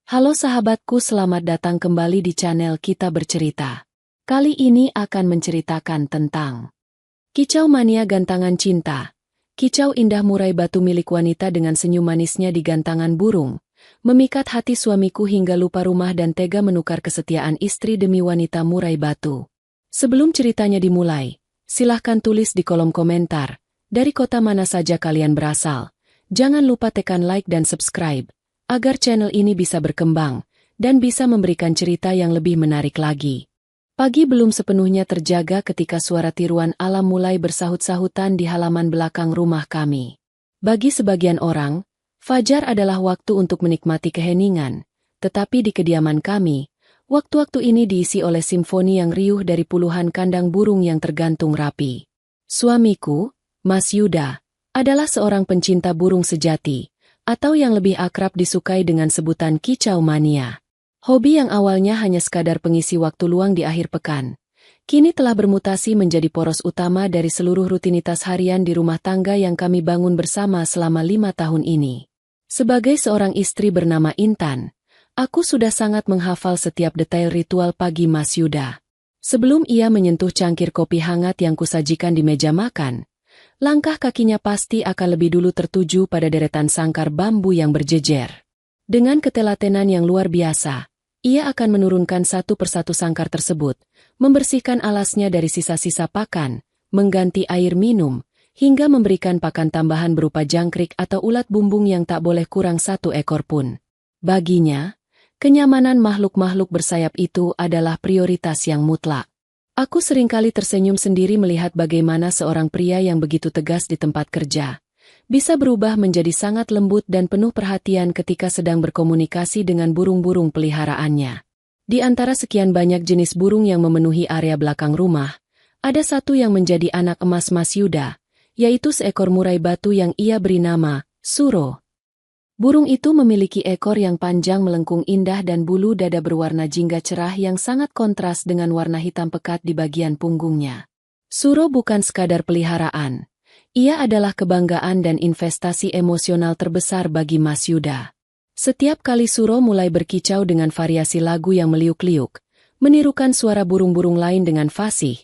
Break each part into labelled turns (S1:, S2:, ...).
S1: Halo sahabatku, selamat datang kembali di channel Kita Bercerita. Kali ini akan menceritakan tentang Kicau Mania Gantangan Cinta. Kicau indah murai batu milik wanita dengan senyum manisnya di gantangan burung, memikat hati suamiku hingga lupa rumah dan tega menukar kesetiaan istri demi wanita murai batu. Sebelum ceritanya dimulai, silahkan tulis di kolom komentar, dari kota mana saja kalian berasal. Jangan lupa tekan like dan subscribe, agar channel ini bisa berkembang, dan bisa memberikan cerita yang lebih menarik lagi. Pagi belum sepenuhnya terjaga ketika suara tiruan alam mulai bersahut-sahutan di halaman belakang rumah kami. Bagi sebagian orang, fajar adalah waktu untuk menikmati keheningan, tetapi di kediaman kami, waktu-waktu ini diisi oleh simfoni yang riuh dari puluhan kandang burung yang tergantung rapi. Suamiku, Mas Yuda, adalah seorang pencinta burung sejati, atau yang lebih akrab disukai dengan sebutan Kicau Mania. Hobi yang awalnya hanya sekadar pengisi waktu luang di akhir pekan, kini telah bermutasi menjadi poros utama dari seluruh rutinitas harian di rumah tangga yang kami bangun bersama selama 5 tahun ini. Sebagai seorang istri bernama Intan, aku sudah sangat menghafal setiap detail ritual pagi Mas Yuda. Sebelum ia menyentuh cangkir kopi hangat yang kusajikan di meja makan, langkah kakinya pasti akan lebih dulu tertuju pada deretan sangkar bambu yang berjejer. Dengan ketelatenan yang luar biasa, ia akan menurunkan satu persatu sangkar tersebut, membersihkan alasnya dari sisa-sisa pakan, mengganti air minum, hingga memberikan pakan tambahan berupa jangkrik atau ulat bumbung yang tak boleh kurang 1 ekor pun. Baginya, kenyamanan makhluk-makhluk bersayap itu adalah prioritas yang mutlak. Aku seringkali tersenyum sendiri melihat bagaimana seorang pria yang begitu tegas di tempat kerja bisa berubah menjadi sangat lembut dan penuh perhatian ketika sedang berkomunikasi dengan burung-burung peliharaannya. Di antara sekian banyak jenis burung yang memenuhi area belakang rumah, ada satu yang menjadi anak emas Mas Yuda, yaitu seekor murai batu yang ia beri nama Suro. Burung itu memiliki ekor yang panjang melengkung indah dan bulu dada berwarna jingga cerah yang sangat kontras dengan warna hitam pekat di bagian punggungnya. Suro bukan sekadar peliharaan. Ia adalah kebanggaan dan investasi emosional terbesar bagi Mas Yuda. Setiap kali Suro mulai berkicau dengan variasi lagu yang meliuk-liuk, menirukan suara burung-burung lain dengan fasih,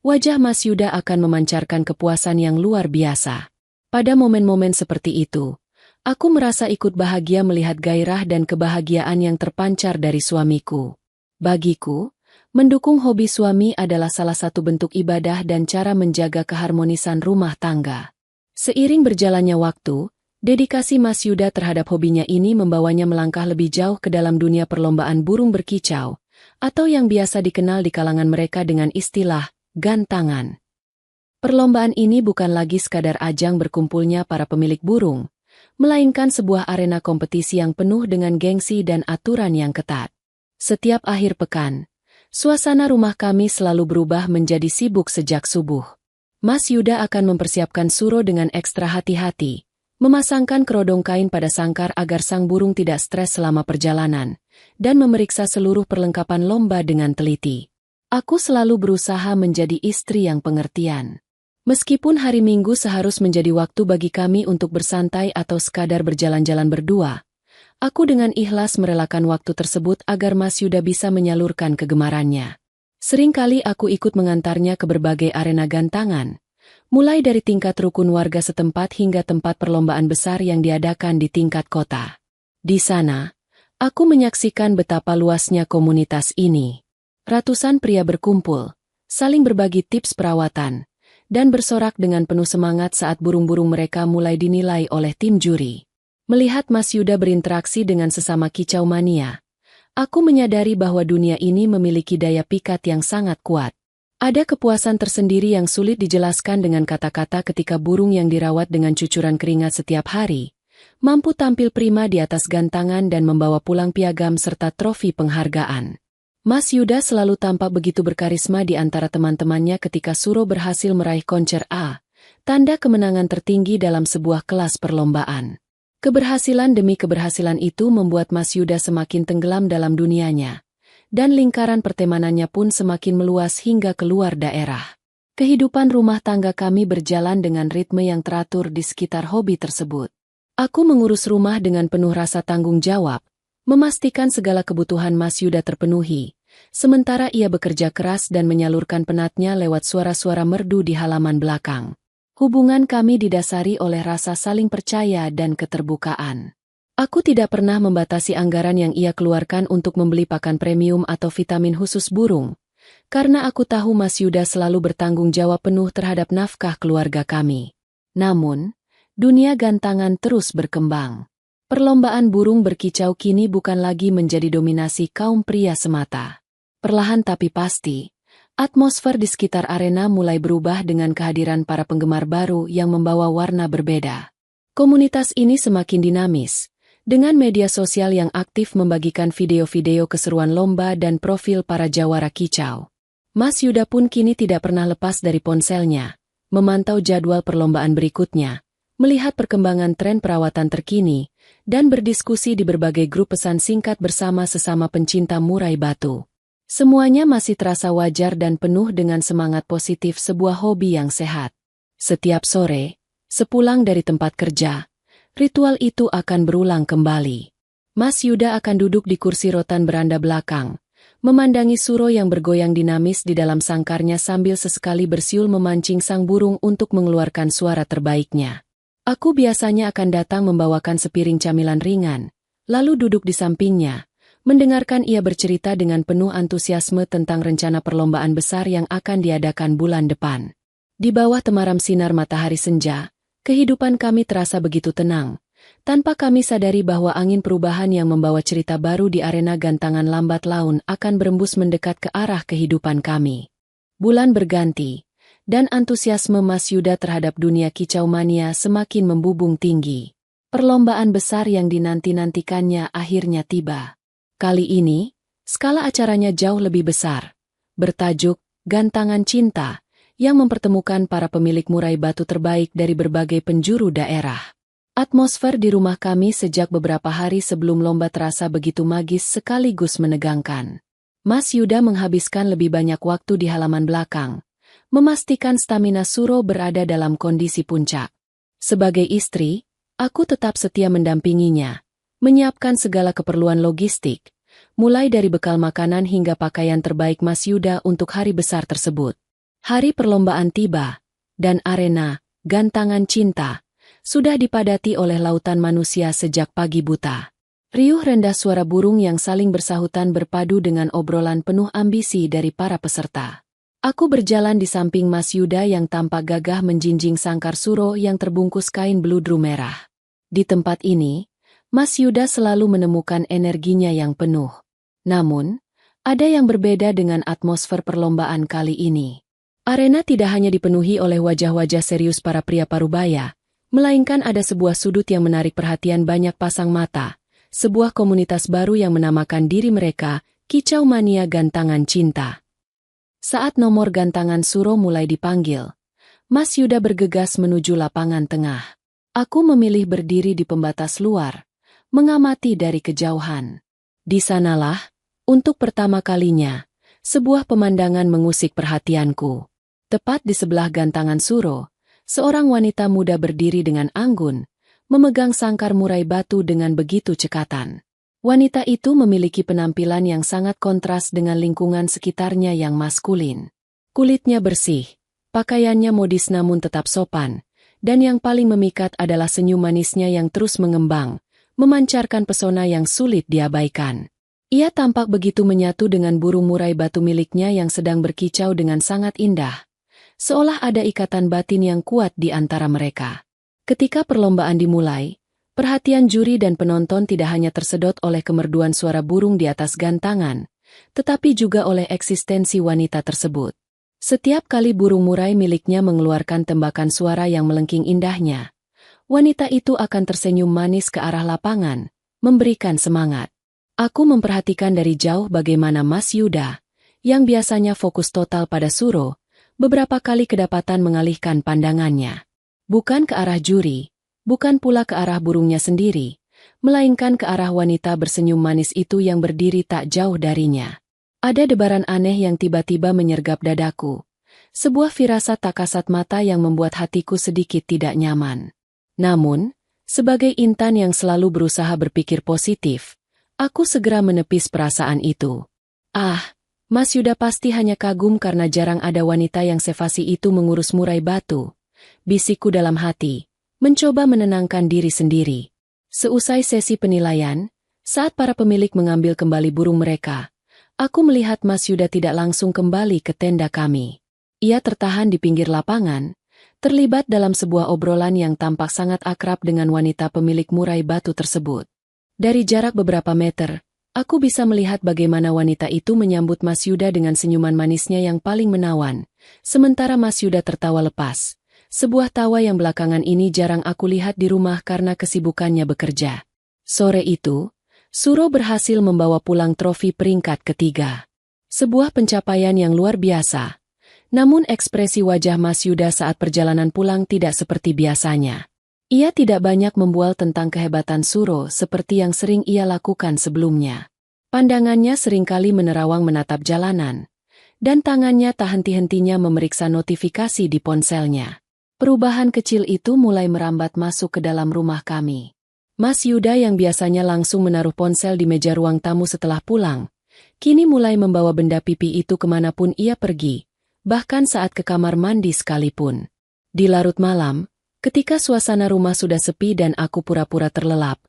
S1: wajah Mas Yuda akan memancarkan kepuasan yang luar biasa. Pada momen-momen seperti itu, aku merasa ikut bahagia melihat gairah dan kebahagiaan yang terpancar dari suamiku. Bagiku, mendukung hobi suami adalah salah satu bentuk ibadah dan cara menjaga keharmonisan rumah tangga. Seiring berjalannya waktu, dedikasi Mas Yuda terhadap hobinya ini membawanya melangkah lebih jauh ke dalam dunia perlombaan burung berkicau, atau yang biasa dikenal di kalangan mereka dengan istilah gantangan. Perlombaan ini bukan lagi sekadar ajang berkumpulnya para pemilik burung, melainkan sebuah arena kompetisi yang penuh dengan gengsi dan aturan yang ketat. Setiap akhir pekan, suasana rumah kami selalu berubah menjadi sibuk sejak subuh. Mas Yuda akan mempersiapkan Suro dengan ekstra hati-hati, memasangkan kerodong kain pada sangkar agar sang burung tidak stres selama perjalanan, dan memeriksa seluruh perlengkapan lomba dengan teliti. Aku selalu berusaha menjadi istri yang pengertian. Meskipun hari Minggu seharus menjadi waktu bagi kami untuk bersantai atau sekadar berjalan-jalan berdua, aku dengan ikhlas merelakan waktu tersebut agar Mas Yuda bisa menyalurkan kegemarannya. Seringkali aku ikut mengantarnya ke berbagai arena gantangan, mulai dari tingkat rukun warga setempat hingga tempat perlombaan besar yang diadakan di tingkat kota. Di sana, aku menyaksikan betapa luasnya komunitas ini. Ratusan pria berkumpul, saling berbagi tips perawatan, dan bersorak dengan penuh semangat saat burung-burung mereka mulai dinilai oleh tim juri. Melihat Mas Yuda berinteraksi dengan sesama Kicau Mania, aku menyadari bahwa dunia ini memiliki daya pikat yang sangat kuat. Ada kepuasan tersendiri yang sulit dijelaskan dengan kata-kata ketika burung yang dirawat dengan cucuran keringat setiap hari, mampu tampil prima di atas gantangan dan membawa pulang piagam serta trofi penghargaan. Mas Yuda selalu tampak begitu berkarisma di antara teman-temannya ketika Suro berhasil meraih koncer A, tanda kemenangan tertinggi dalam sebuah kelas perlombaan. Keberhasilan demi keberhasilan itu membuat Mas Yuda semakin tenggelam dalam dunianya, dan lingkaran pertemanannya pun semakin meluas hingga keluar daerah. Kehidupan rumah tangga kami berjalan dengan ritme yang teratur di sekitar hobi tersebut. Aku mengurus rumah dengan penuh rasa tanggung jawab, memastikan segala kebutuhan Mas Yuda terpenuhi, sementara ia bekerja keras dan menyalurkan penatnya lewat suara-suara merdu di halaman belakang. Hubungan kami didasari oleh rasa saling percaya dan keterbukaan. Aku tidak pernah membatasi anggaran yang ia keluarkan untuk membeli pakan premium atau vitamin khusus burung, karena aku tahu Mas Yuda selalu bertanggung jawab penuh terhadap nafkah keluarga kami. Namun, dunia gantangan terus berkembang. Perlombaan burung berkicau kini bukan lagi menjadi dominasi kaum pria semata. Perlahan tapi pasti, atmosfer di sekitar arena mulai berubah dengan kehadiran para penggemar baru yang membawa warna berbeda. Komunitas ini semakin dinamis, dengan media sosial yang aktif membagikan video-video keseruan lomba dan profil para jawara kicau. Mas Yuda pun kini tidak pernah lepas dari ponselnya, memantau jadwal perlombaan berikutnya, melihat perkembangan tren perawatan terkini, dan berdiskusi di berbagai grup pesan singkat bersama sesama pencinta murai batu. Semuanya masih terasa wajar dan penuh dengan semangat positif sebuah hobi yang sehat. Setiap sore, sepulang dari tempat kerja, ritual itu akan berulang kembali. Mas Yuda akan duduk di kursi rotan beranda belakang, memandangi Suro yang bergoyang dinamis di dalam sangkarnya sambil sesekali bersiul memancing sang burung untuk mengeluarkan suara terbaiknya. Aku biasanya akan datang membawakan sepiring camilan ringan, lalu duduk di sampingnya, mendengarkan ia bercerita dengan penuh antusiasme tentang rencana perlombaan besar yang akan diadakan bulan depan. Di bawah temaram sinar matahari senja, kehidupan kami terasa begitu tenang, tanpa kami sadari bahwa angin perubahan yang membawa cerita baru di arena gantangan lambat laun akan berembus mendekat ke arah kehidupan kami. Bulan berganti, dan antusiasme Mas Yuda terhadap dunia kicau mania semakin membubung tinggi. Perlombaan besar yang dinanti-nantikannya akhirnya tiba. Kali ini, skala acaranya jauh lebih besar, bertajuk Gantangan Cinta, yang mempertemukan para pemilik murai batu terbaik dari berbagai penjuru daerah. Atmosfer di rumah kami sejak beberapa hari sebelum lomba terasa begitu magis sekaligus menegangkan. Mas Yuda menghabiskan lebih banyak waktu di halaman belakang, memastikan stamina Suro berada dalam kondisi puncak. Sebagai istri, aku tetap setia mendampinginya, menyiapkan segala keperluan logistik, mulai dari bekal makanan hingga pakaian terbaik Mas Yuda untuk hari besar tersebut. Hari perlombaan tiba, dan arena Gantangan Cinta sudah dipadati oleh lautan manusia sejak pagi buta. Riuh rendah suara burung yang saling bersahutan berpadu dengan obrolan penuh ambisi dari para peserta. Aku berjalan di samping Mas Yuda yang tampak gagah menjinjing sangkar Suro yang terbungkus kain beludru merah. Di tempat ini, Mas Yuda selalu menemukan energinya yang penuh. Namun, ada yang berbeda dengan atmosfer perlombaan kali ini. Arena tidak hanya dipenuhi oleh wajah-wajah serius para pria parubaya, melainkan ada sebuah sudut yang menarik perhatian banyak pasang mata, sebuah komunitas baru yang menamakan diri mereka Kicau Mania Gantangan Cinta. Saat nomor gantangan Suro mulai dipanggil, Mas Yuda bergegas menuju lapangan tengah. Aku memilih berdiri di pembatas luar, mengamati dari kejauhan. Di sanalah, untuk pertama kalinya, sebuah pemandangan mengusik perhatianku. Tepat di sebelah gantangan Suro, seorang wanita muda berdiri dengan anggun, memegang sangkar murai batu dengan begitu cekatan. Wanita itu memiliki penampilan yang sangat kontras dengan lingkungan sekitarnya yang maskulin. Kulitnya bersih, pakaiannya modis namun tetap sopan, dan yang paling memikat adalah senyum manisnya yang terus mengembang, memancarkan pesona yang sulit diabaikan. Ia tampak begitu menyatu dengan burung murai batu miliknya yang sedang berkicau dengan sangat indah, seolah ada ikatan batin yang kuat di antara mereka. Ketika perlombaan dimulai, perhatian juri dan penonton tidak hanya tersedot oleh kemerduan suara burung di atas gantangan, tetapi juga oleh eksistensi wanita tersebut. Setiap kali burung murai miliknya mengeluarkan tembakan suara yang melengking indahnya, wanita itu akan tersenyum manis ke arah lapangan, memberikan semangat. Aku memperhatikan dari jauh bagaimana Mas Yuda, yang biasanya fokus total pada Suro, beberapa kali kedapatan mengalihkan pandangannya. Bukan ke arah juri, bukan pula ke arah burungnya sendiri, melainkan ke arah wanita bersenyum manis itu yang berdiri tak jauh darinya. Ada debaran aneh yang tiba-tiba menyergap dadaku, sebuah firasat tak kasat mata yang membuat hatiku sedikit tidak nyaman. Namun, sebagai intan yang selalu berusaha berpikir positif, Aku segera menepis perasaan itu. Ah, Mas Yuda pasti hanya kagum karena jarang ada wanita yang sefasih itu mengurus murai batu. Bisikku dalam hati, mencoba menenangkan diri sendiri. Seusai sesi penilaian, saat para pemilik mengambil kembali burung mereka, aku melihat Mas Yuda tidak langsung kembali ke tenda kami. Ia tertahan di pinggir lapangan, terlibat dalam sebuah obrolan yang tampak sangat akrab dengan wanita pemilik murai batu tersebut. Dari jarak beberapa meter, aku bisa melihat bagaimana wanita itu menyambut Mas Yuda dengan senyuman manisnya yang paling menawan, sementara Mas Yuda tertawa lepas. Sebuah tawa yang belakangan ini jarang aku lihat di rumah karena kesibukannya bekerja. Sore itu, Suro berhasil membawa pulang trofi peringkat ketiga. Sebuah pencapaian yang luar biasa. Namun ekspresi wajah Mas Yuda saat perjalanan pulang tidak seperti biasanya. Ia tidak banyak membual tentang kehebatan Suro seperti yang sering ia lakukan sebelumnya. Pandangannya seringkali menerawang menatap jalanan, dan tangannya tak henti-hentinya memeriksa notifikasi di ponselnya. Perubahan kecil itu mulai merambat masuk ke dalam rumah kami. Mas Yuda yang biasanya langsung menaruh ponsel di meja ruang tamu setelah pulang, kini mulai membawa benda pipi itu kemanapun ia pergi, bahkan saat ke kamar mandi sekalipun. Di larut malam, ketika suasana rumah sudah sepi dan aku pura-pura terlelap,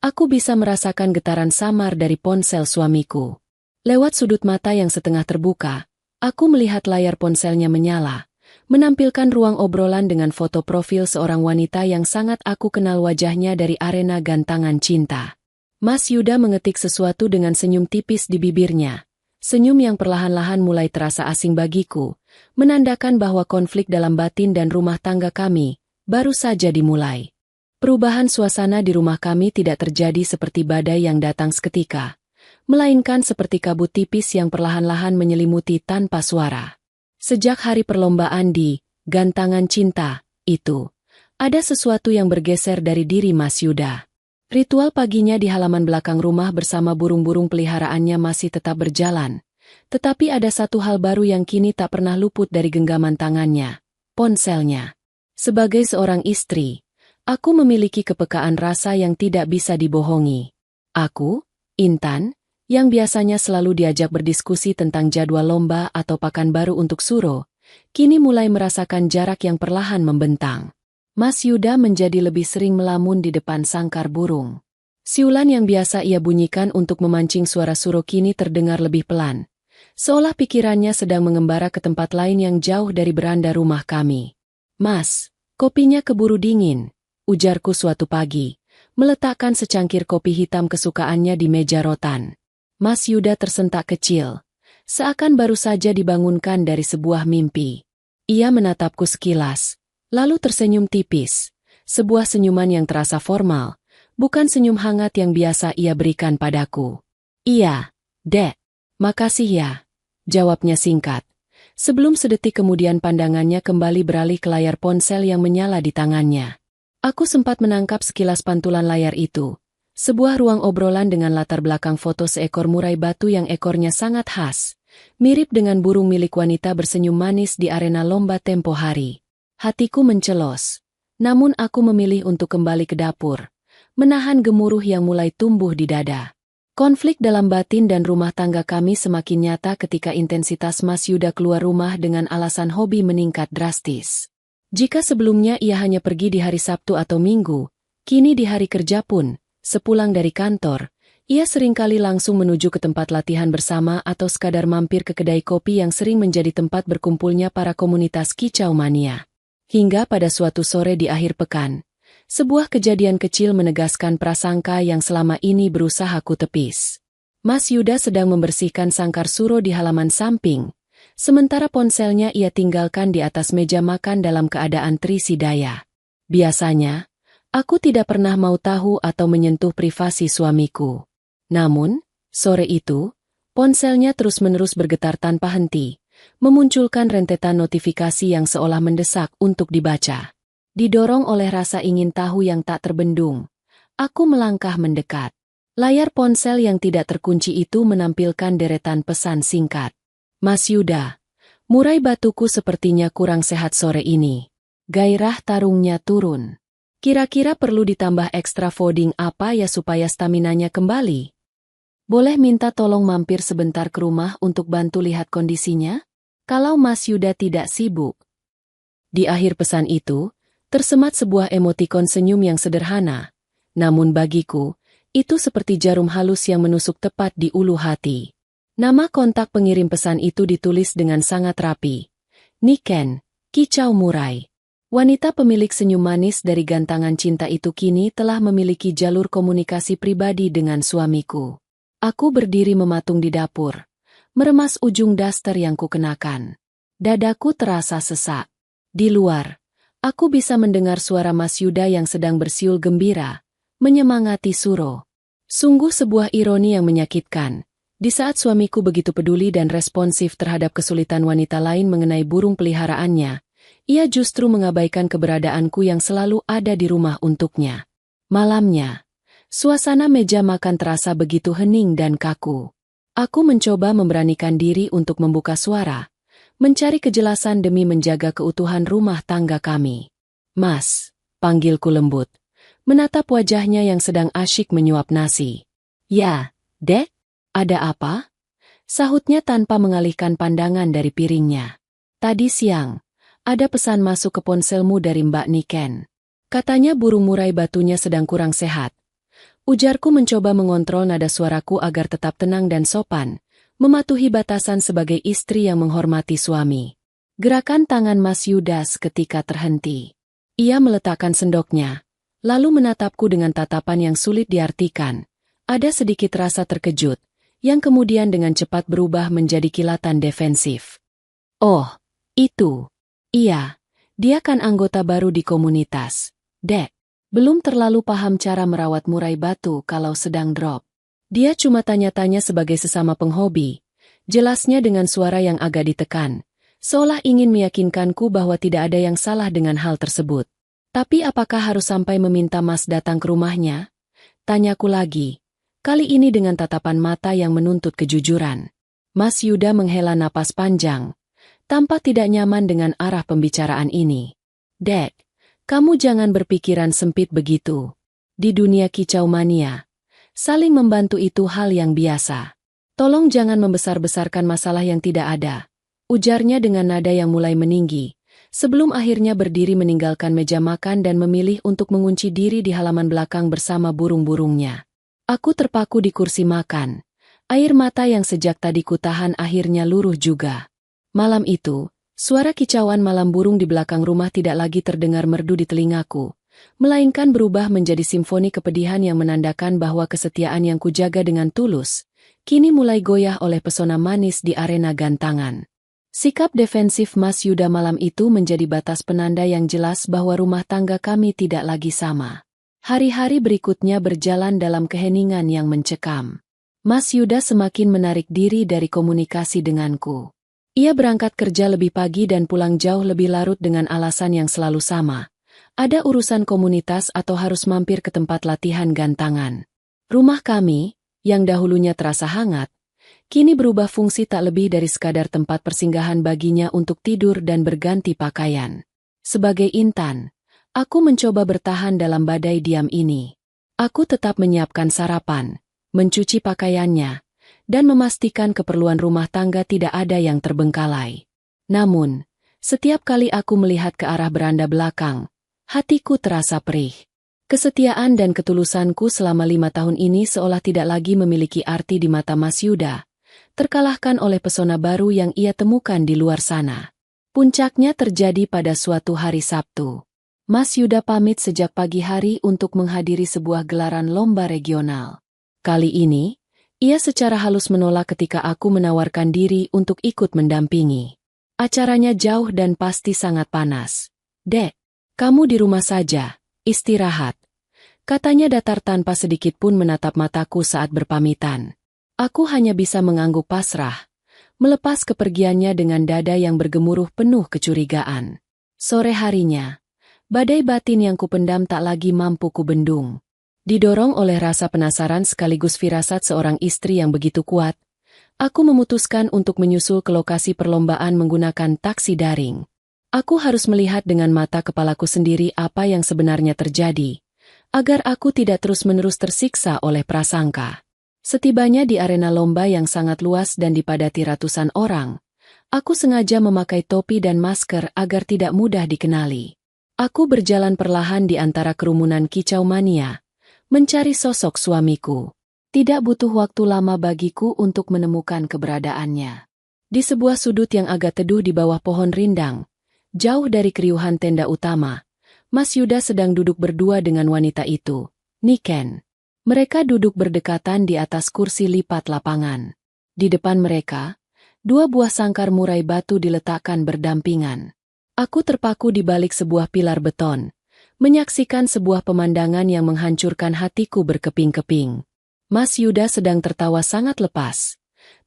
S1: aku bisa merasakan getaran samar dari ponsel suamiku. Lewat sudut mata yang setengah terbuka, aku melihat layar ponselnya menyala, menampilkan ruang obrolan dengan foto profil seorang wanita yang sangat aku kenal wajahnya dari arena gantangan cinta. Mas Yuda mengetik sesuatu dengan senyum tipis di bibirnya. Senyum yang perlahan-lahan mulai terasa asing bagiku, menandakan bahwa konflik dalam batin dan rumah tangga kami baru saja dimulai. Perubahan suasana di rumah kami tidak terjadi seperti badai yang datang seketika, melainkan seperti kabut tipis yang perlahan-lahan menyelimuti tanpa suara. Sejak hari perlombaan di gantangan cinta itu, ada sesuatu yang bergeser dari diri Mas Yuda. Ritual paginya di halaman belakang rumah bersama burung-burung peliharaannya masih tetap berjalan, tetapi ada satu hal baru yang kini tak pernah luput dari genggaman tangannya, ponselnya. Sebagai seorang istri, aku memiliki kepekaan rasa yang tidak bisa dibohongi. Aku, Intan, yang biasanya selalu diajak berdiskusi tentang jadwal lomba atau pakan baru untuk Suro, kini mulai merasakan jarak yang perlahan membentang. Mas Yuda menjadi lebih sering melamun di depan sangkar burung. Siulan yang biasa ia bunyikan untuk memancing suara Suro kini terdengar lebih pelan, seolah pikirannya sedang mengembara ke tempat lain yang jauh dari beranda rumah kami. "Mas, kopinya keburu dingin," ujarku suatu pagi, meletakkan secangkir kopi hitam kesukaannya di meja rotan. Mas Yuda tersentak kecil, seakan baru saja dibangunkan dari sebuah mimpi. Ia menatapku sekilas, lalu tersenyum tipis, sebuah senyuman yang terasa formal, bukan senyum hangat yang biasa ia berikan padaku. "Iya, Dek. Makasih ya," jawabnya singkat. Sebelum sedetik kemudian pandangannya kembali beralih ke layar ponsel yang menyala di tangannya. Aku sempat menangkap sekilas pantulan layar itu. Sebuah ruang obrolan dengan latar belakang foto seekor murai batu yang ekornya sangat khas, mirip dengan burung milik wanita bersenyum manis di arena lomba tempo hari. Hatiku mencelos, namun aku memilih untuk kembali ke dapur, menahan gemuruh yang mulai tumbuh di dada. Konflik dalam batin dan rumah tangga kami semakin nyata ketika intensitas Mas Yuda keluar rumah dengan alasan hobi meningkat drastis. Jika sebelumnya ia hanya pergi di hari Sabtu atau Minggu, kini di hari kerja pun, sepulang dari kantor, ia seringkali langsung menuju ke tempat latihan bersama atau sekadar mampir ke kedai kopi yang sering menjadi tempat berkumpulnya para komunitas kicau mania. Hingga pada suatu sore di akhir pekan, sebuah kejadian kecil menegaskan prasangka yang selama ini berusaha ku tepis. Mas Yuda sedang membersihkan sangkar Suro di halaman samping, sementara ponselnya ia tinggalkan di atas meja makan dalam keadaan terisi daya. Biasanya, aku tidak pernah mau tahu atau menyentuh privasi suamiku. Namun, sore itu, ponselnya terus-menerus bergetar tanpa henti, memunculkan rentetan notifikasi yang seolah mendesak untuk dibaca. Didorong oleh rasa ingin tahu yang tak terbendung, aku melangkah mendekat. Layar ponsel yang tidak terkunci itu menampilkan deretan pesan singkat. "Mas Yuda, murai batuku sepertinya kurang sehat sore ini. Gairah tarungnya turun. Kira-kira perlu ditambah ekstra fooding apa ya supaya staminanya kembali?" Boleh minta tolong mampir sebentar ke rumah untuk bantu lihat kondisinya? Kalau Mas Yuda tidak sibuk. Di akhir pesan itu, tersemat sebuah emotikon senyum yang sederhana. Namun bagiku, itu seperti jarum halus yang menusuk tepat di ulu hati. Nama kontak pengirim pesan itu ditulis dengan sangat rapi. Niken, Kicau Murai. Wanita pemilik senyum manis dari gantangan cinta itu kini telah memiliki jalur komunikasi pribadi dengan suamiku. Aku berdiri mematung di dapur, meremas ujung daster yang kukenakan. Dadaku terasa sesak. Di luar, aku bisa mendengar suara Mas Yuda yang sedang bersiul gembira, menyemangati Suro. Sungguh sebuah ironi yang menyakitkan. Di saat suamiku begitu peduli dan responsif terhadap kesulitan wanita lain mengenai burung peliharaannya, ia justru mengabaikan keberadaanku yang selalu ada di rumah untuknya. Malamnya, suasana meja makan terasa begitu hening dan kaku. Aku mencoba memberanikan diri untuk membuka suara, mencari kejelasan demi menjaga keutuhan rumah tangga kami. Mas, panggilku lembut, menatap wajahnya yang sedang asyik menyuap nasi. Ya, Dek, ada apa? Sahutnya tanpa mengalihkan pandangan dari piringnya. Tadi siang, ada pesan masuk ke ponselmu dari Mbak Niken. Katanya burung murai batunya sedang kurang sehat. Ujarku mencoba mengontrol nada suaraku agar tetap tenang dan sopan, mematuhi batasan sebagai istri yang menghormati suami. Gerakan tangan Mas Yuda seketika terhenti. Ia meletakkan sendoknya, lalu menatapku dengan tatapan yang sulit diartikan. Ada sedikit rasa terkejut, yang kemudian dengan cepat berubah menjadi kilatan defensif. Oh, itu. Iya, dia kan anggota baru di komunitas. Dek. Belum terlalu paham cara merawat murai batu kalau sedang drop. Dia cuma tanya-tanya sebagai sesama penghobi. Jelasnya dengan suara yang agak ditekan, seolah ingin meyakinkanku bahwa tidak ada yang salah dengan hal tersebut. Tapi apakah harus sampai meminta Mas datang ke rumahnya? Tanyaku lagi, kali ini dengan tatapan mata yang menuntut kejujuran. Mas Yuda menghela napas panjang, tampak tidak nyaman dengan arah pembicaraan ini. Dek, kamu jangan berpikiran sempit begitu. Di dunia kicau mania, saling membantu itu hal yang biasa. Tolong jangan membesar-besarkan masalah yang tidak ada, ujarnya dengan nada yang mulai meninggi, sebelum akhirnya berdiri meninggalkan meja makan dan memilih untuk mengunci diri di halaman belakang bersama burung-burungnya. Aku terpaku di kursi makan, air mata yang sejak tadi kutahan akhirnya luruh juga. Malam itu, suara kicauan malam burung di belakang rumah tidak lagi terdengar merdu di telingaku, melainkan berubah menjadi simfoni kepedihan yang menandakan bahwa kesetiaan yang kujaga dengan tulus, kini mulai goyah oleh pesona manis di arena gantangan. Sikap defensif Mas Yuda malam itu menjadi batas penanda yang jelas bahwa rumah tangga kami tidak lagi sama. Hari-hari berikutnya berjalan dalam keheningan yang mencekam. Mas Yuda semakin menarik diri dari komunikasi denganku. Ia berangkat kerja lebih pagi dan pulang jauh lebih larut dengan alasan yang selalu sama. Ada urusan komunitas atau harus mampir ke tempat latihan gantangan. Rumah kami, yang dahulunya terasa hangat, kini berubah fungsi tak lebih dari sekadar tempat persinggahan baginya untuk tidur dan berganti pakaian. Sebagai intan, aku mencoba bertahan dalam badai diam ini. Aku tetap menyiapkan sarapan, mencuci pakaiannya, dan memastikan keperluan rumah tangga tidak ada yang terbengkalai. Namun, setiap kali aku melihat ke arah beranda belakang, hatiku terasa perih. Kesetiaan dan ketulusanku selama 5 tahun ini seolah tidak lagi memiliki arti di mata Mas Yuda, terkalahkan oleh pesona baru yang ia temukan di luar sana. Puncaknya terjadi pada suatu hari Sabtu. Mas Yuda pamit sejak pagi hari untuk menghadiri sebuah gelaran lomba regional. Kali ini, ia secara halus menolak ketika aku menawarkan diri untuk ikut mendampingi. Acaranya jauh dan pasti sangat panas. Dek, kamu di rumah saja, istirahat. Katanya datar tanpa sedikit pun menatap mataku saat berpamitan. Aku hanya bisa mengangguk pasrah, melepas kepergiannya dengan dada yang bergemuruh penuh kecurigaan. Sore harinya, badai batin yang kupendam tak lagi mampu kubendung. Didorong oleh rasa penasaran sekaligus firasat seorang istri yang begitu kuat, aku memutuskan untuk menyusul ke lokasi perlombaan menggunakan taksi daring. Aku harus melihat dengan mata kepalaku sendiri apa yang sebenarnya terjadi, agar aku tidak terus-menerus tersiksa oleh prasangka. Setibanya di arena lomba yang sangat luas dan dipadati ratusan orang, aku sengaja memakai topi dan masker agar tidak mudah dikenali. Aku berjalan perlahan di antara kerumunan kicau mania, mencari sosok suamiku. Tidak butuh waktu lama bagiku untuk menemukan keberadaannya. Di sebuah sudut yang agak teduh di bawah pohon rindang, jauh dari keriuhan tenda utama, Mas Yuda sedang duduk berdua dengan wanita itu, Niken. Mereka duduk berdekatan di atas kursi lipat lapangan. Di depan mereka, 2 buah sangkar murai batu diletakkan berdampingan. Aku terpaku di balik sebuah pilar beton, menyaksikan sebuah pemandangan yang menghancurkan hatiku berkeping-keping. Mas Yuda sedang tertawa sangat lepas.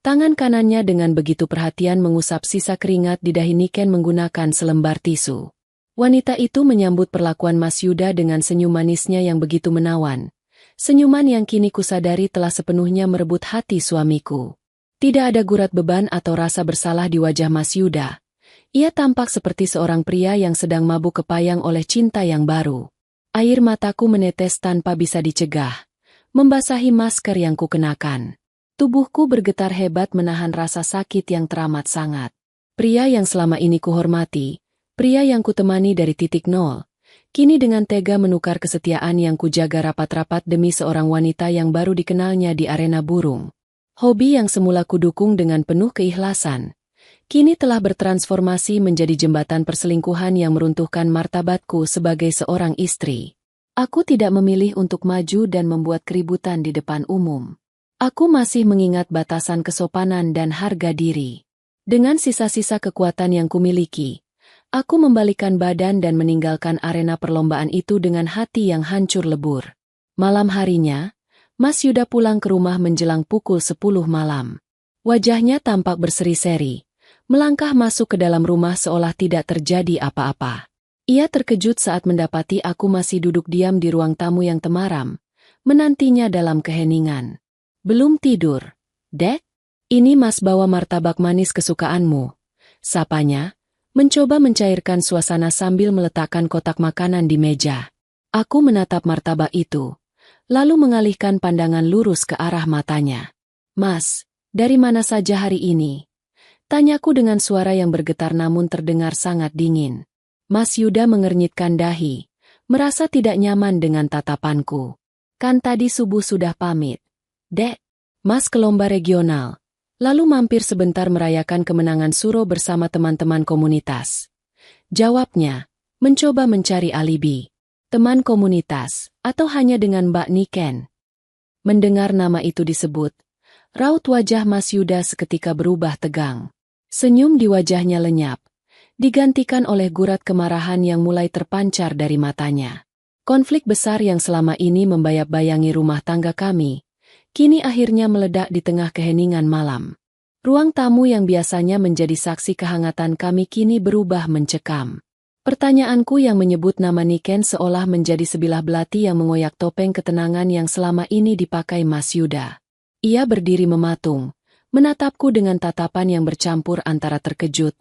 S1: Tangan kanannya dengan begitu perhatian mengusap sisa keringat di dahi Niken menggunakan selembar tisu. Wanita itu menyambut perlakuan Mas Yuda dengan senyum manisnya yang begitu menawan. Senyuman yang kini kusadari telah sepenuhnya merebut hati suamiku. Tidak ada gurat beban atau rasa bersalah di wajah Mas Yuda. Ia tampak seperti seorang pria yang sedang mabuk kepayang oleh cinta yang baru. Air mataku menetes tanpa bisa dicegah, membasahi masker yang kukenakan. Tubuhku bergetar hebat menahan rasa sakit yang teramat sangat. Pria yang selama ini kuhormati, pria yang kutemani dari titik nol, kini dengan tega menukar kesetiaan yang kujaga rapat-rapat demi seorang wanita yang baru dikenalnya di arena burung. Hobi yang semula kudukung dengan penuh keikhlasan, kini telah bertransformasi menjadi jembatan perselingkuhan yang meruntuhkan martabatku sebagai seorang istri. Aku tidak memilih untuk maju dan membuat keributan di depan umum. Aku masih mengingat batasan kesopanan dan harga diri. Dengan sisa-sisa kekuatan yang kumiliki, aku membalikan badan dan meninggalkan arena perlombaan itu dengan hati yang hancur lebur. Malam harinya, Mas Yuda pulang ke rumah menjelang pukul 10 malam. Wajahnya tampak berseri-seri, melangkah masuk ke dalam rumah seolah tidak terjadi apa-apa. Ia terkejut saat mendapati aku masih duduk diam di ruang tamu yang temaram, menantinya dalam keheningan. Belum tidur, Dek? Ini Mas bawa martabak manis kesukaanmu, sapanya, mencoba mencairkan suasana sambil meletakkan kotak makanan di meja. Aku menatap martabak itu, lalu mengalihkan pandangan lurus ke arah matanya. Mas, dari mana saja hari ini? Tanyaku dengan suara yang bergetar namun terdengar sangat dingin. Mas Yuda mengernyitkan dahi, merasa tidak nyaman dengan tatapanku. Kan tadi subuh sudah pamit. Dek, Mas ke lomba regional. Lalu mampir sebentar merayakan kemenangan Suro bersama teman-teman komunitas. Jawabnya, mencoba mencari alibi. Teman komunitas, atau hanya dengan Mbak Niken? Mendengar nama itu disebut, raut wajah Mas Yuda seketika berubah tegang. Senyum di wajahnya lenyap, digantikan oleh gurat kemarahan yang mulai terpancar dari matanya. Konflik besar yang selama ini membayang-bayangi rumah tangga kami, kini akhirnya meledak di tengah keheningan malam. Ruang tamu yang biasanya menjadi saksi kehangatan kami kini berubah mencekam. Pertanyaanku yang menyebut nama Niken seolah menjadi sebilah belati yang mengoyak topeng ketenangan yang selama ini dipakai Mas Yuda. Ia berdiri mematung, menatapku dengan tatapan yang bercampur antara terkejut,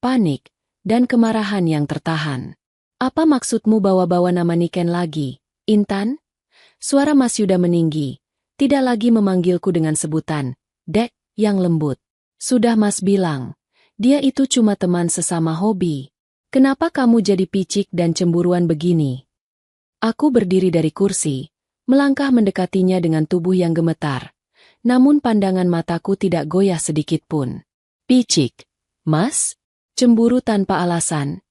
S1: panik, dan kemarahan yang tertahan. Apa maksudmu bawa-bawa nama Niken lagi, Intan? Suara Mas Yuda meninggi. Tidak lagi memanggilku dengan sebutan, Dek, yang lembut. Sudah Mas bilang, dia itu cuma teman sesama hobi. Kenapa kamu jadi picik dan cemburuan begini? Aku berdiri dari kursi, melangkah mendekatinya dengan tubuh yang gemetar. Namun pandangan mataku tidak goyah sedikit pun. Picik, Mas? Cemburu tanpa alasan.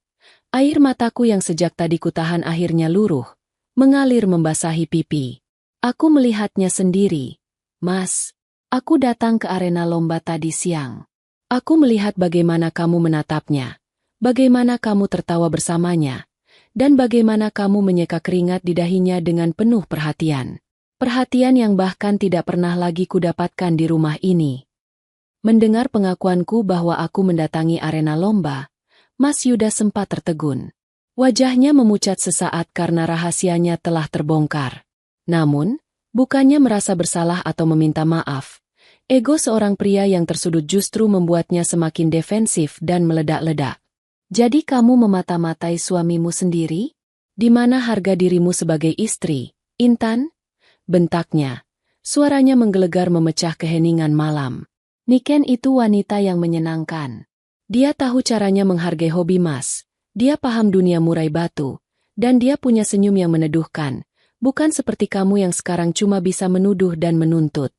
S1: Air mataku yang sejak tadi kutahan akhirnya luruh, mengalir membasahi pipi. Aku melihatnya sendiri. Mas, aku datang ke arena lomba tadi siang. Aku melihat bagaimana kamu menatapnya, bagaimana kamu tertawa bersamanya, dan bagaimana kamu menyeka keringat di dahinya dengan penuh perhatian. Perhatian yang bahkan tidak pernah lagi kudapatkan di rumah ini. Mendengar pengakuanku bahwa aku mendatangi arena lomba, Mas Yuda sempat tertegun. Wajahnya memucat sesaat karena rahasianya telah terbongkar. Namun, bukannya merasa bersalah atau meminta maaf. Ego seorang pria yang tersudut justru membuatnya semakin defensif dan meledak-ledak. Jadi kamu memata-matai suamimu sendiri? Di mana harga dirimu sebagai istri, Intan? Bentaknya, Suaranya menggelegar memecah keheningan malam. Niken itu wanita yang menyenangkan. Dia tahu caranya menghargai hobi Mas. Dia paham dunia murai batu. Dan dia punya senyum yang meneduhkan. Bukan seperti kamu yang sekarang cuma bisa menuduh dan menuntut.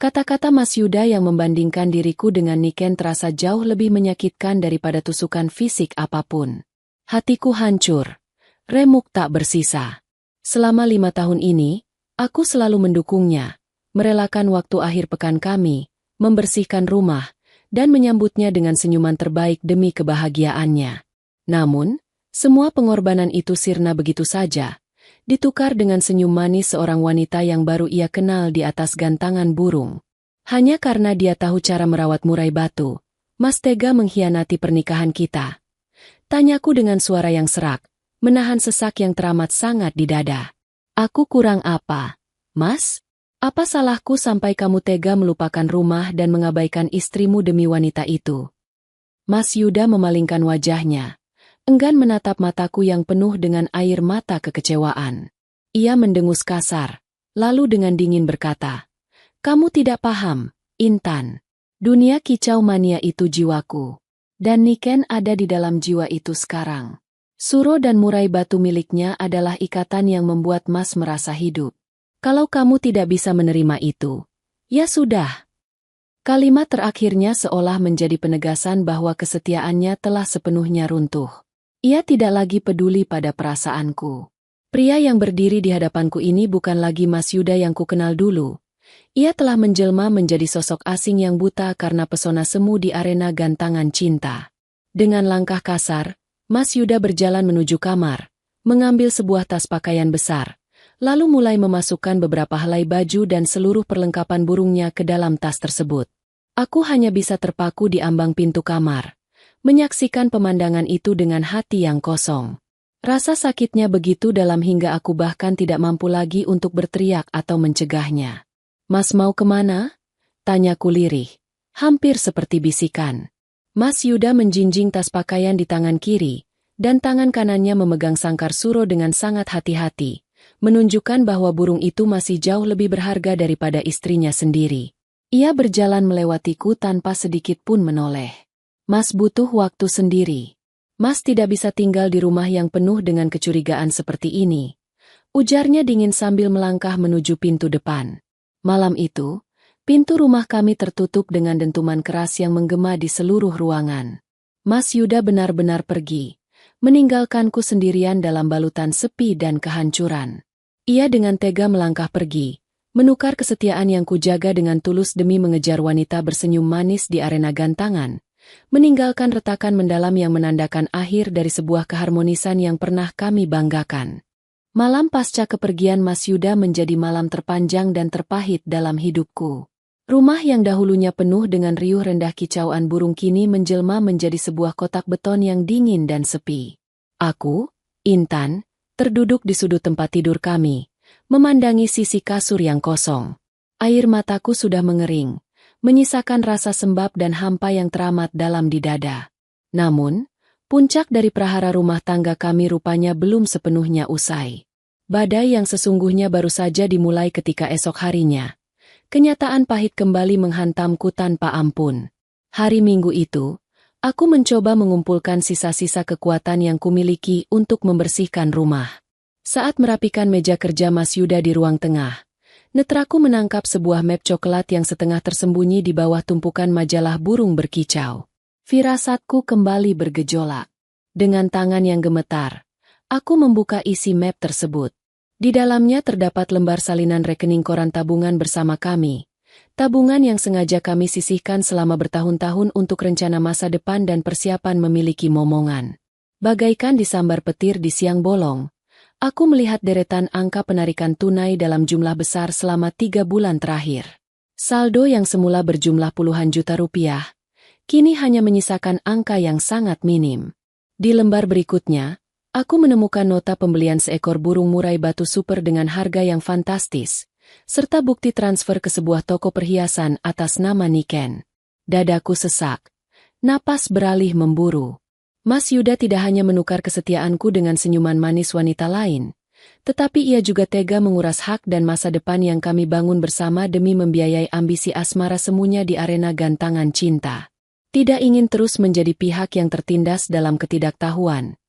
S1: Kata-kata Mas Yuda yang membandingkan diriku dengan Niken terasa jauh lebih menyakitkan daripada tusukan fisik apapun. Hatiku hancur. Remuk tak bersisa. Selama 5 tahun ini, aku selalu mendukungnya, merelakan waktu akhir pekan kami, membersihkan rumah, dan menyambutnya dengan senyuman terbaik demi kebahagiaannya. Namun, semua pengorbanan itu sirna begitu saja. Ditukar dengan senyum manis seorang wanita yang baru ia kenal di atas gantangan burung. Hanya karena dia tahu cara merawat murai batu, Mas tega mengkhianati pernikahan kita. Tanyaku dengan suara yang serak, menahan sesak yang teramat sangat di dada. Aku kurang apa, Mas? Apa salahku sampai kamu tega melupakan rumah dan mengabaikan istrimu demi wanita itu? Mas Yuda memalingkan wajahnya. Enggan menatap mataku yang penuh dengan air mata kekecewaan. Ia mendengus kasar, lalu dengan dingin berkata, "Kamu tidak paham, Intan. Dunia kicau mania itu jiwaku. Dan Niken ada di dalam jiwa itu sekarang. Suro dan murai batu miliknya adalah ikatan yang membuat Mas merasa hidup. Kalau kamu tidak bisa menerima itu, ya sudah." Kalimat terakhirnya seolah menjadi penegasan bahwa kesetiaannya telah sepenuhnya runtuh. Ia tidak lagi peduli pada perasaanku. Pria yang berdiri di hadapanku ini bukan lagi Mas Yuda yang kukenal dulu. Ia telah menjelma menjadi sosok asing yang buta karena pesona semu di arena gantangan cinta. Dengan langkah kasar, Mas Yuda berjalan menuju kamar, mengambil sebuah tas pakaian besar, lalu mulai memasukkan beberapa helai baju dan seluruh perlengkapan burungnya ke dalam tas tersebut. Aku hanya bisa terpaku di ambang pintu kamar, menyaksikan pemandangan itu dengan hati yang kosong. Rasa sakitnya begitu dalam hingga aku bahkan tidak mampu lagi untuk berteriak atau mencegahnya. "Mas mau kemana?" tanyaku lirih, hampir seperti bisikan. Mas Yuda menjinjing tas pakaian di tangan kiri, dan tangan kanannya memegang sangkar suro dengan sangat hati-hati, menunjukkan bahwa burung itu masih jauh lebih berharga daripada istrinya sendiri. Ia berjalan melewatiku tanpa sedikit pun menoleh. "Mas butuh waktu sendiri. Mas tidak bisa tinggal di rumah yang penuh dengan kecurigaan seperti ini," ujarnya dingin sambil melangkah menuju pintu depan. Malam itu, pintu rumah kami tertutup dengan dentuman keras yang menggema di seluruh ruangan. Mas Yuda benar-benar pergi, meninggalkanku sendirian dalam balutan sepi dan kehancuran. Ia dengan tega melangkah pergi, menukar kesetiaan yang kujaga dengan tulus demi mengejar wanita bersenyum manis di arena gantangan, meninggalkan retakan mendalam yang menandakan akhir dari sebuah keharmonisan yang pernah kami banggakan. Malam pasca kepergian Mas Yuda menjadi malam terpanjang dan terpahit dalam hidupku. Rumah yang dahulunya penuh dengan riuh rendah kicauan burung kini menjelma menjadi sebuah kotak beton yang dingin dan sepi. Aku, Intan, terduduk di sudut tempat tidur kami, memandangi sisi kasur yang kosong. Air mataku sudah mengering, menyisakan rasa sembab dan hampa yang teramat dalam di dada. Namun, puncak dari prahara rumah tangga kami rupanya belum sepenuhnya usai. Badai yang sesungguhnya baru saja dimulai ketika esok harinya. Kenyataan pahit kembali menghantamku tanpa ampun. Hari Minggu itu, aku mencoba mengumpulkan sisa-sisa kekuatan yang kumiliki untuk membersihkan rumah. Saat merapikan meja kerja Mas Yuda di ruang tengah, netraku menangkap sebuah map coklat yang setengah tersembunyi di bawah tumpukan majalah burung berkicau. Firasatku kembali bergejolak. Dengan tangan yang gemetar, aku membuka isi map tersebut. Di dalamnya terdapat lembar salinan rekening koran tabungan bersama kami. Tabungan yang sengaja kami sisihkan selama bertahun-tahun untuk rencana masa depan dan persiapan memiliki momongan. Bagaikan disambar petir di siang bolong, aku melihat deretan angka penarikan tunai dalam jumlah besar selama 3 bulan terakhir. Saldo yang semula berjumlah puluhan juta rupiah, kini hanya menyisakan angka yang sangat minim. Di lembar berikutnya, aku menemukan nota pembelian seekor burung murai batu super dengan harga yang fantastis, serta bukti transfer ke sebuah toko perhiasan atas nama Niken. Dadaku sesak, napas beralih memburu. Mas Yuda tidak hanya menukar kesetiaanku dengan senyuman manis wanita lain, Tetapi ia juga tega menguras hak dan masa depan yang kami bangun bersama demi membiayai ambisi asmara semuanya di arena gantangan cinta. Tidak ingin terus menjadi pihak yang tertindas dalam ketidaktahuan.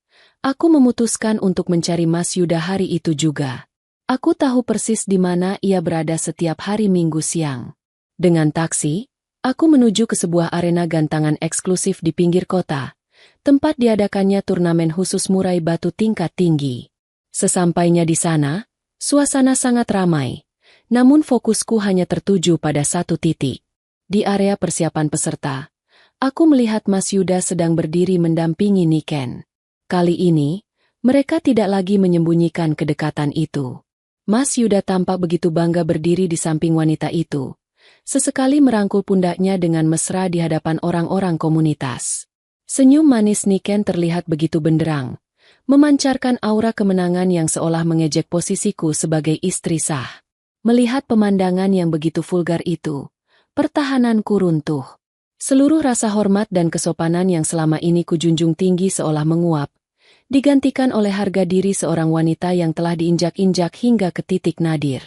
S1: Aku memutuskan untuk mencari Mas Yuda hari itu juga. Aku tahu persis di mana ia berada setiap hari Minggu siang. Dengan taksi, aku menuju ke sebuah arena gantangan eksklusif di pinggir kota, tempat diadakannya turnamen khusus murai batu tingkat tinggi. Sesampainya di sana, suasana sangat ramai, namun fokusku hanya tertuju pada satu titik. Di area persiapan peserta, aku melihat Mas Yuda sedang berdiri mendampingi Niken. Kali ini, mereka tidak lagi menyembunyikan kedekatan itu. Mas Yuda tampak begitu bangga berdiri di samping wanita itu. Sesekali merangkul pundaknya dengan mesra di hadapan orang-orang komunitas. Senyum manis Niken terlihat begitu benderang, memancarkan aura kemenangan yang seolah mengejek posisiku sebagai istri sah. Melihat pemandangan yang begitu vulgar itu, pertahananku runtuh. Seluruh rasa hormat dan kesopanan yang selama ini kujunjung tinggi seolah menguap, digantikan oleh harga diri seorang wanita yang telah diinjak-injak hingga ke titik nadir.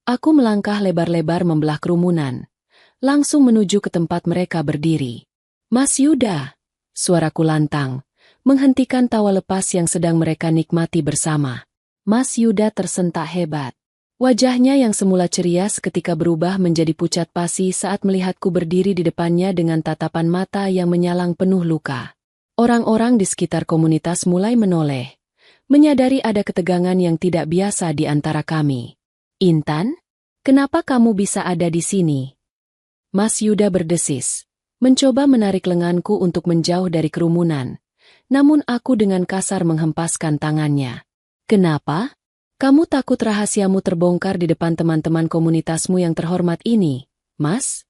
S1: Aku melangkah lebar-lebar membelah kerumunan, langsung menuju ke tempat mereka berdiri. Mas Yuda, suaraku lantang, menghentikan tawa lepas yang sedang mereka nikmati bersama. Mas Yuda tersentak hebat. Wajahnya yang semula ceria seketika berubah menjadi pucat pasi saat melihatku berdiri di depannya dengan tatapan mata yang menyalang penuh luka. Orang-orang di sekitar komunitas mulai menoleh, menyadari ada ketegangan yang tidak biasa di antara kami. Intan, kenapa kamu bisa ada di sini? Mas Yuda berdesis, mencoba menarik lenganku untuk menjauh dari kerumunan, namun aku dengan kasar menghempaskan tangannya. Kenapa? Kamu takut rahasiamu terbongkar di depan teman-teman komunitasmu yang terhormat ini, Mas?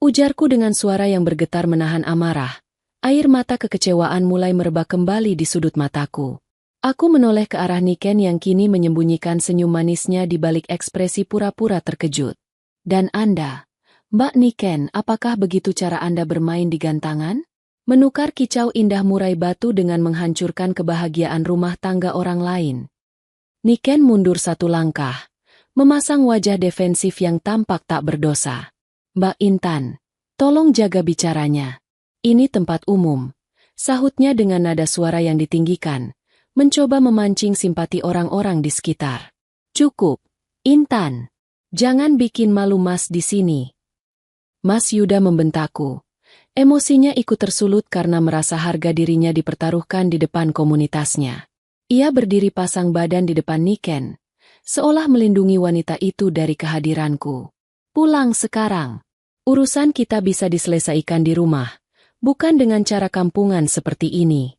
S1: Ujarku dengan suara yang bergetar menahan amarah. Air mata kekecewaan mulai merebak kembali di sudut mataku. Aku menoleh ke arah Niken yang kini menyembunyikan senyum manisnya di balik ekspresi pura-pura terkejut. Dan Anda, Mbak Niken, apakah begitu cara Anda bermain di gantangan? Menukar kicau indah murai batu dengan menghancurkan kebahagiaan rumah tangga orang lain. Niken mundur satu langkah, memasang wajah defensif yang tampak tak berdosa. Mbak Intan, tolong jaga bicaranya. Ini tempat umum, sahutnya dengan nada suara yang ditinggikan, mencoba memancing simpati orang-orang di sekitar. Cukup, Intan. Jangan bikin malu Mas di sini. Mas Yuda membentakku. Emosinya ikut tersulut karena merasa harga dirinya dipertaruhkan di depan komunitasnya. Ia berdiri pasang badan di depan Niken, seolah melindungi wanita itu dari kehadiranku. Pulang sekarang. Urusan kita bisa diselesaikan di rumah, bukan dengan cara kampungan seperti ini.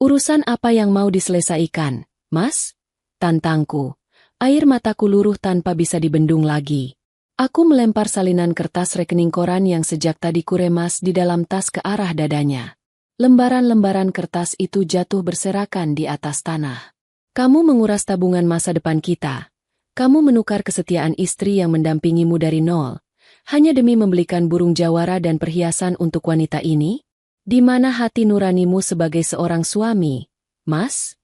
S1: Urusan apa yang mau diselesaikan, Mas? Tantangku. Air mataku luruh tanpa bisa dibendung lagi. Aku melempar salinan kertas rekening koran yang sejak tadi kuremas di dalam tas ke arah dadanya. Lembaran-lembaran kertas itu jatuh berserakan di atas tanah. Kamu menguras tabungan masa depan kita. Kamu menukar kesetiaan istri yang mendampingimu dari nol, hanya demi membelikan burung jawara dan perhiasan untuk wanita ini? Di mana hati nuranimu sebagai seorang suami, Mas?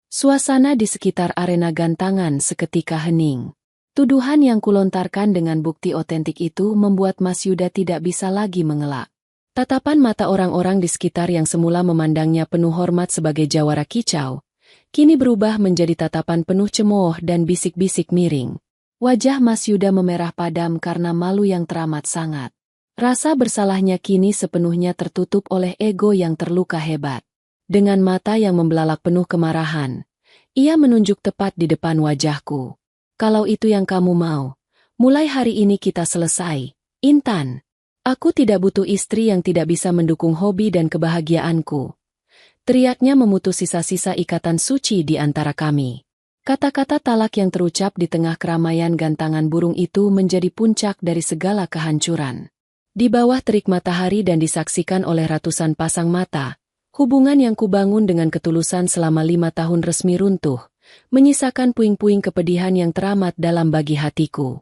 S1: Suasana di sekitar arena gantangan seketika hening. Tuduhan yang kulontarkan dengan bukti otentik itu membuat Mas Yuda tidak bisa lagi mengelak. Tatapan mata orang-orang di sekitar yang semula memandangnya penuh hormat sebagai jawara kicau, kini berubah menjadi tatapan penuh cemooh dan bisik-bisik miring. Wajah Mas Yuda memerah padam karena malu yang teramat sangat. Rasa bersalahnya kini sepenuhnya tertutup oleh ego yang terluka hebat. Dengan mata yang membelalak penuh kemarahan, ia menunjuk tepat di depan wajahku. Kalau itu yang kamu mau, mulai hari ini kita selesai, Intan. Aku tidak butuh istri yang tidak bisa mendukung hobi dan kebahagiaanku. Teriaknya memutus sisa-sisa ikatan suci di antara kami. Kata-kata talak yang terucap di tengah keramaian gantangan burung itu menjadi puncak dari segala kehancuran. Di bawah terik matahari dan disaksikan oleh ratusan pasang mata, hubungan yang kubangun dengan ketulusan selama 5 tahun resmi runtuh, menyisakan puing-puing kepedihan yang teramat dalam bagi hatiku.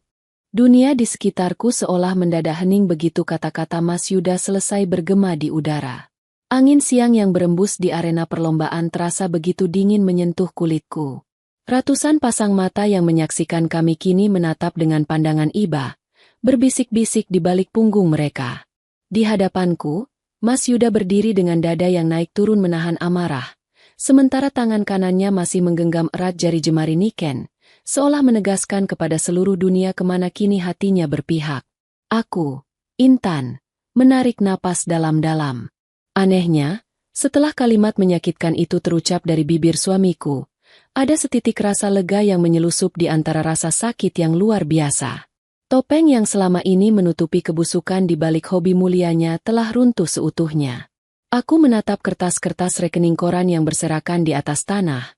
S1: Dunia di sekitarku seolah mendadak hening begitu kata-kata Mas Yuda selesai bergema di udara. Angin siang yang berembus di arena perlombaan terasa begitu dingin menyentuh kulitku. Ratusan pasang mata yang menyaksikan kami kini menatap dengan pandangan iba, berbisik-bisik di balik punggung mereka. Di hadapanku, Mas Yuda berdiri dengan dada yang naik turun menahan amarah, sementara tangan kanannya masih menggenggam erat jari jemari Niken, seolah menegaskan kepada seluruh dunia kemana kini hatinya berpihak. Aku, Intan, menarik napas dalam-dalam. Anehnya, setelah kalimat menyakitkan itu terucap dari bibir suamiku, ada setitik rasa lega yang menyelusup di antara rasa sakit yang luar biasa. Topeng yang selama ini menutupi kebusukan di balik hobi mulianya telah runtuh seutuhnya. Aku menatap kertas-kertas rekening koran yang berserakan di atas tanah,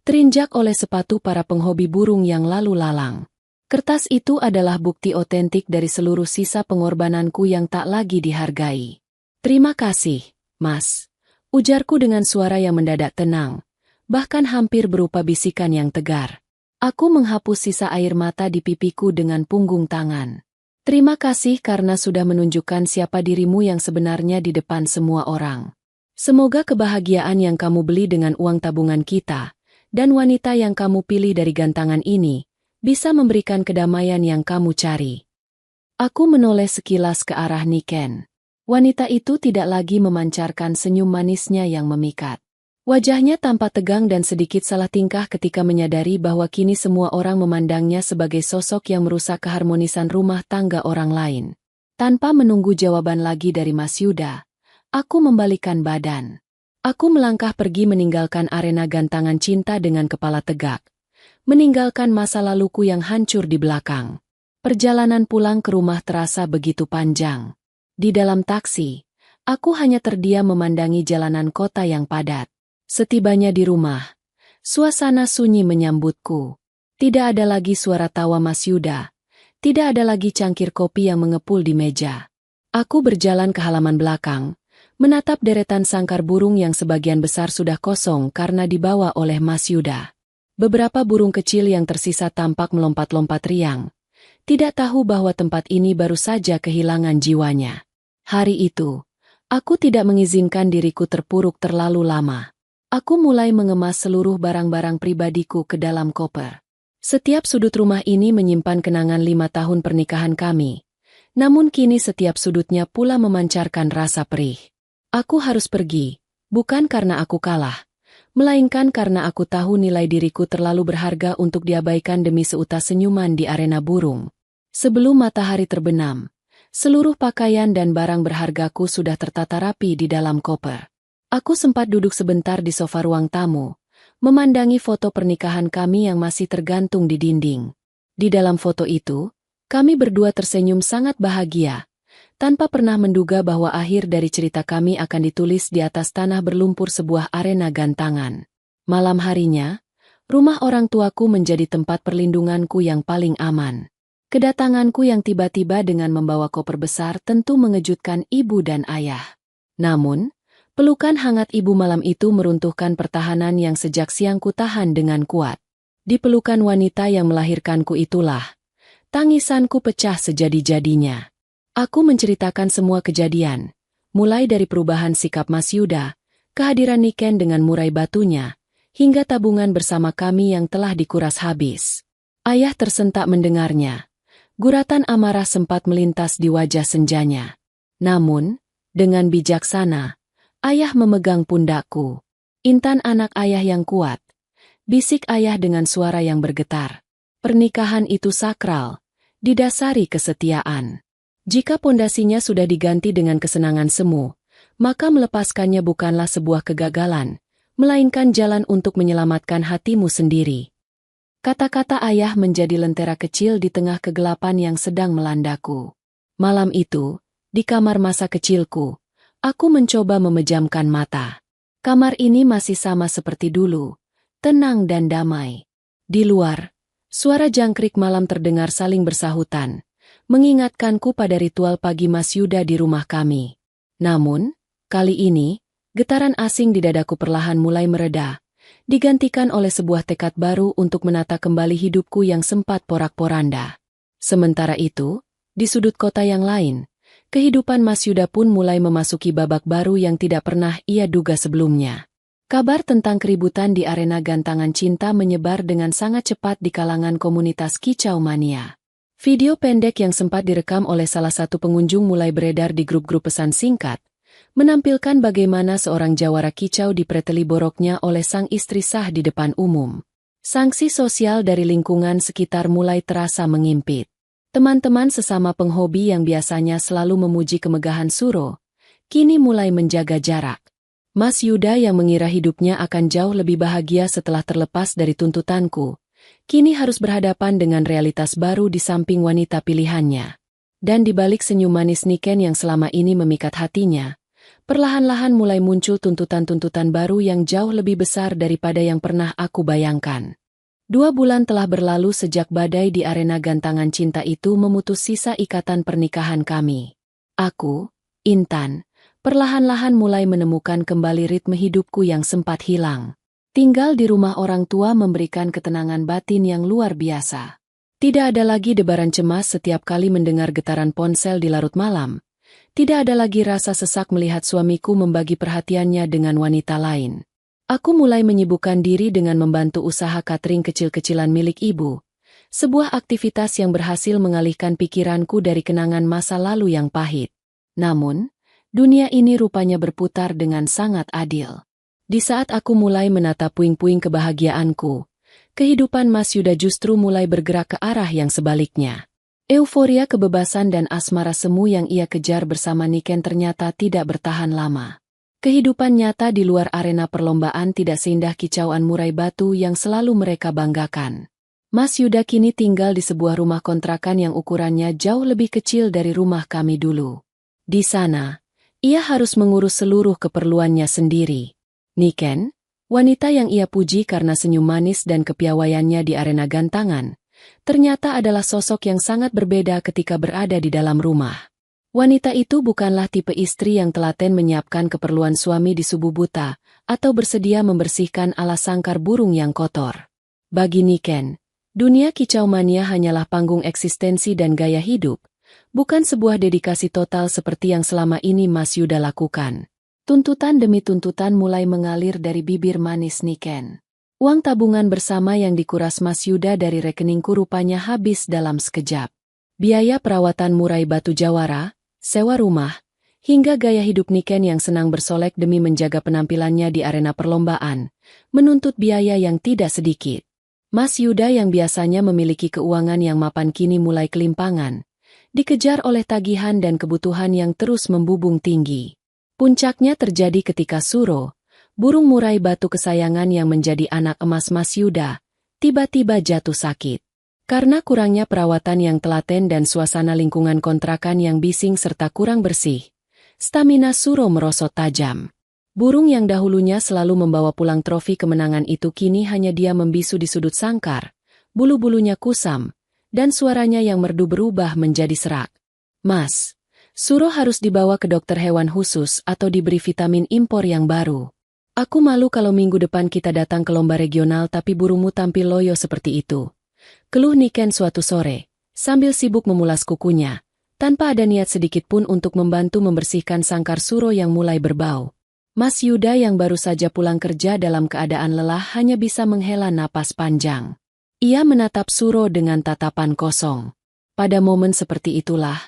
S1: terinjak oleh sepatu para penghobi burung yang lalu lalang. Kertas itu adalah bukti otentik dari seluruh sisa pengorbananku yang tak lagi dihargai. Terima kasih, Mas. Ujarku dengan suara yang mendadak tenang, bahkan hampir berupa bisikan yang tegar. Aku menghapus sisa air mata di pipiku dengan punggung tangan. Terima kasih karena sudah menunjukkan siapa dirimu yang sebenarnya di depan semua orang. Semoga kebahagiaan yang kamu beli dengan uang tabungan kita, dan wanita yang kamu pilih dari gantangan ini, bisa memberikan kedamaian yang kamu cari. Aku menoleh sekilas ke arah Niken. Wanita itu tidak lagi memancarkan senyum manisnya yang memikat. Wajahnya tampak tegang dan sedikit salah tingkah ketika menyadari bahwa kini semua orang memandangnya sebagai sosok yang merusak keharmonisan rumah tangga orang lain. Tanpa menunggu jawaban lagi dari Mas Yuda, aku membalikkan badan. Aku melangkah pergi meninggalkan arena gantangan cinta dengan kepala tegak, meninggalkan masa laluku yang hancur di belakang. Perjalanan pulang ke rumah terasa begitu panjang. Di dalam taksi, aku hanya terdiam memandangi jalanan kota yang padat. Setibanya di rumah, suasana sunyi menyambutku. Tidak ada lagi suara tawa Mas Yuda. Tidak ada lagi cangkir kopi yang mengepul di meja. Aku berjalan ke halaman belakang, menatap deretan sangkar burung yang sebagian besar sudah kosong karena dibawa oleh Mas Yuda. Beberapa burung kecil yang tersisa tampak melompat-lompat riang. Tidak tahu bahwa tempat ini baru saja kehilangan jiwanya. Hari itu, aku tidak mengizinkan diriku terpuruk terlalu lama. Aku mulai mengemas seluruh barang-barang pribadiku ke dalam koper. Setiap sudut rumah ini menyimpan kenangan 5 tahun pernikahan kami. Namun kini setiap sudutnya pula memancarkan rasa perih. Aku harus pergi, bukan karena aku kalah, melainkan karena aku tahu nilai diriku terlalu berharga untuk diabaikan demi seutas senyuman di arena burung. Sebelum matahari terbenam, seluruh pakaian dan barang berhargaku sudah tertata rapi di dalam koper. Aku sempat duduk sebentar di sofa ruang tamu, memandangi foto pernikahan kami yang masih tergantung di dinding. Di dalam foto itu, kami berdua tersenyum sangat bahagia, tanpa pernah menduga bahwa akhir dari cerita kami akan ditulis di atas tanah berlumpur sebuah arena gantangan. Malam harinya, rumah orang tuaku menjadi tempat perlindunganku yang paling aman. Kedatanganku yang tiba-tiba dengan membawa koper besar tentu mengejutkan ibu dan ayah. Namun, pelukan hangat ibu malam itu meruntuhkan pertahanan yang sejak siang ku tahan dengan kuat. Di pelukan wanita yang melahirkanku itulah, tangisanku pecah sejadi-jadinya. Aku menceritakan semua kejadian, mulai dari perubahan sikap Mas Yuda, kehadiran Niken dengan murai batunya, hingga tabungan bersama kami yang telah dikuras habis. Ayah tersentak mendengarnya. Guratan amarah sempat melintas di wajah senjanya. Namun, dengan bijaksana, ayah memegang pundakku. Intan anak ayah yang kuat. Bisik ayah dengan suara yang bergetar. Pernikahan itu sakral, didasari kesetiaan. Jika pondasinya sudah diganti dengan kesenangan semu, maka melepaskannya bukanlah sebuah kegagalan, melainkan jalan untuk menyelamatkan hatimu sendiri. Kata-kata ayah menjadi lentera kecil di tengah kegelapan yang sedang melandaku. Malam itu, di kamar masa kecilku, aku mencoba memejamkan mata. Kamar ini masih sama seperti dulu, tenang dan damai. Di luar, suara jangkrik malam terdengar saling bersahutan, mengingatkanku pada ritual pagi Mas Yuda di rumah kami. Namun, kali ini, getaran asing di dadaku perlahan mulai mereda, digantikan oleh sebuah tekad baru untuk menata kembali hidupku yang sempat porak-poranda. Sementara itu, di sudut kota yang lain, kehidupan Mas Yuda pun mulai memasuki babak baru yang tidak pernah ia duga sebelumnya. Kabar tentang keributan di arena gantangan cinta menyebar dengan sangat cepat di kalangan komunitas Kicau Mania. Video pendek yang sempat direkam oleh salah satu pengunjung mulai beredar di grup-grup pesan singkat, menampilkan bagaimana seorang jawara kicau dipreteli boroknya oleh sang istri sah di depan umum. Sanksi sosial dari lingkungan sekitar mulai terasa mengimpit. Teman-teman sesama penghobi yang biasanya selalu memuji kemegahan Suro, kini mulai menjaga jarak. Mas Yuda yang mengira hidupnya akan jauh lebih bahagia setelah terlepas dari tuntutanku, kini harus berhadapan dengan realitas baru di samping wanita pilihannya. Dan di balik senyum manis Niken yang selama ini memikat hatinya, perlahan-lahan mulai muncul tuntutan-tuntutan baru yang jauh lebih besar daripada yang pernah aku bayangkan. 2 bulan telah berlalu sejak badai di arena gantangan cinta itu memutus sisa ikatan pernikahan kami. Aku, Intan, perlahan-lahan mulai menemukan kembali ritme hidupku yang sempat hilang. Tinggal di rumah orang tua memberikan ketenangan batin yang luar biasa. Tidak ada lagi debaran cemas setiap kali mendengar getaran ponsel di larut malam. Tidak ada lagi rasa sesak melihat suamiku membagi perhatiannya dengan wanita lain. Aku mulai menyibukkan diri dengan membantu usaha catering kecil-kecilan milik ibu. Sebuah aktivitas yang berhasil mengalihkan pikiranku dari kenangan masa lalu yang pahit. Namun, dunia ini rupanya berputar dengan sangat adil. Di saat aku mulai menatap puing-puing kebahagiaanku, kehidupan Mas Yuda justru mulai bergerak ke arah yang sebaliknya. Euforia kebebasan dan asmara semu yang ia kejar bersama Niken ternyata tidak bertahan lama. Kehidupan nyata di luar arena perlombaan tidak seindah kicauan murai batu yang selalu mereka banggakan. Mas Yuda kini tinggal di sebuah rumah kontrakan yang ukurannya jauh lebih kecil dari rumah kami dulu. Di sana, ia harus mengurus seluruh keperluannya sendiri. Niken, wanita yang ia puji karena senyum manis dan kepiawaiannya di arena gantangan, ternyata adalah sosok yang sangat berbeda ketika berada di dalam rumah. Wanita itu bukanlah tipe istri yang telaten menyiapkan keperluan suami di subuh buta, atau bersedia membersihkan alas sangkar burung yang kotor. Bagi Niken, dunia kicau mania hanyalah panggung eksistensi dan gaya hidup, bukan sebuah dedikasi total seperti yang selama ini Mas Yuda lakukan. Tuntutan demi tuntutan mulai mengalir dari bibir manis Niken. Uang tabungan bersama yang dikuras Mas Yuda dari rekeningku rupanya habis dalam sekejap. Biaya perawatan murai batu jawara, sewa rumah, hingga gaya hidup Niken yang senang bersolek demi menjaga penampilannya di arena perlombaan, menuntut biaya yang tidak sedikit. Mas Yuda yang biasanya memiliki keuangan yang mapan kini mulai kelimpangan, dikejar oleh tagihan dan kebutuhan yang terus membubung tinggi. Puncaknya terjadi ketika Suro, burung murai batu kesayangan yang menjadi anak emas Mas Yuda, tiba-tiba jatuh sakit. Karena kurangnya perawatan yang telaten dan suasana lingkungan kontrakan yang bising serta kurang bersih, stamina Suro merosot tajam. Burung yang dahulunya selalu membawa pulang trofi kemenangan itu kini hanya dia membisu di sudut sangkar, bulu-bulunya kusam, dan suaranya yang merdu berubah menjadi serak. Mas, Suro harus dibawa ke dokter hewan khusus atau diberi vitamin impor yang baru. Aku malu kalau minggu depan kita datang ke lomba regional tapi burungmu tampil loyo seperti itu. Keluh Niken suatu sore, sambil sibuk memulas kukunya, tanpa ada niat sedikit pun untuk membantu membersihkan sangkar Suro yang mulai berbau. Mas Yuda yang baru saja pulang kerja dalam keadaan lelah hanya bisa menghela napas panjang. Ia menatap Suro dengan tatapan kosong. Pada momen seperti itulah,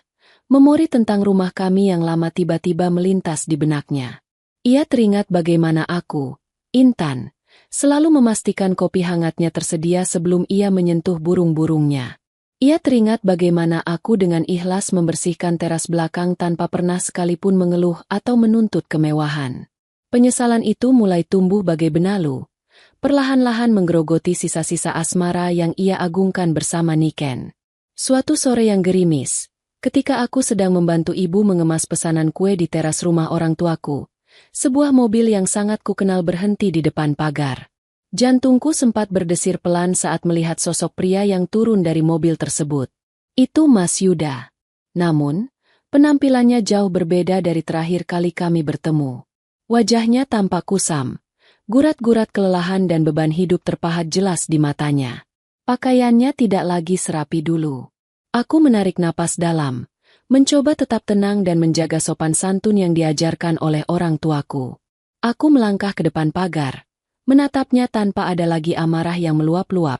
S1: memori tentang rumah kami yang lama tiba-tiba melintas di benaknya. Ia teringat bagaimana aku, Intan, selalu memastikan kopi hangatnya tersedia sebelum ia menyentuh burung-burungnya. Ia teringat bagaimana aku dengan ikhlas membersihkan teras belakang tanpa pernah sekalipun mengeluh atau menuntut kemewahan. Penyesalan itu mulai tumbuh bagai benalu, perlahan-lahan menggerogoti sisa-sisa asmara yang ia agungkan bersama Niken. Suatu sore yang gerimis, ketika aku sedang membantu ibu mengemas pesanan kue di teras rumah orang tuaku, sebuah mobil yang sangat kukenal berhenti di depan pagar. Jantungku sempat berdesir pelan saat melihat sosok pria yang turun dari mobil tersebut. Itu Mas Yuda. Namun, penampilannya jauh berbeda dari terakhir kali kami bertemu. Wajahnya tampak kusam, gurat-gurat kelelahan dan beban hidup terpahat jelas di matanya. Pakaiannya tidak lagi serapi dulu. Aku menarik napas dalam, mencoba tetap tenang dan menjaga sopan santun yang diajarkan oleh orang tuaku. Aku melangkah ke depan pagar, menatapnya tanpa ada lagi amarah yang meluap-luap,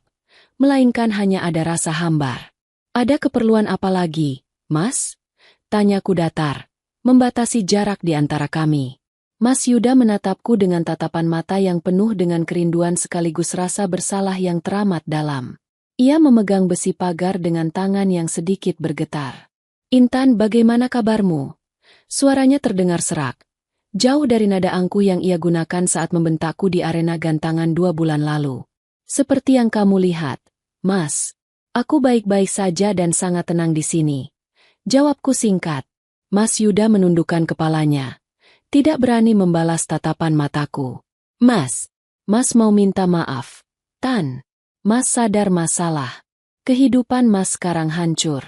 S1: melainkan hanya ada rasa hambar. Ada keperluan apa lagi, Mas? Tanyaku datar, membatasi jarak di antara kami. Mas Yuda menatapku dengan tatapan mata yang penuh dengan kerinduan sekaligus rasa bersalah yang teramat dalam. Ia memegang besi pagar dengan tangan yang sedikit bergetar. Intan, bagaimana kabarmu? Suaranya terdengar serak, jauh dari nada angkuh yang ia gunakan saat membentakku di arena gantangan 2 bulan lalu. Seperti yang kamu lihat, Mas. Aku baik-baik saja dan sangat tenang di sini. Jawabku singkat. Mas Yuda menundukkan kepalanya, tidak berani membalas tatapan mataku. Mas mau minta maaf. Tan. Mas sadar masalah. Kehidupan Mas sekarang hancur.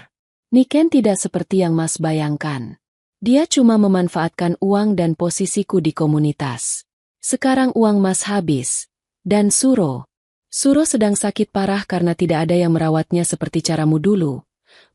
S1: Niken tidak seperti yang Mas bayangkan. Dia cuma memanfaatkan uang dan posisiku di komunitas. Sekarang uang Mas habis. Dan Suro sedang sakit parah karena tidak ada yang merawatnya seperti caramu dulu.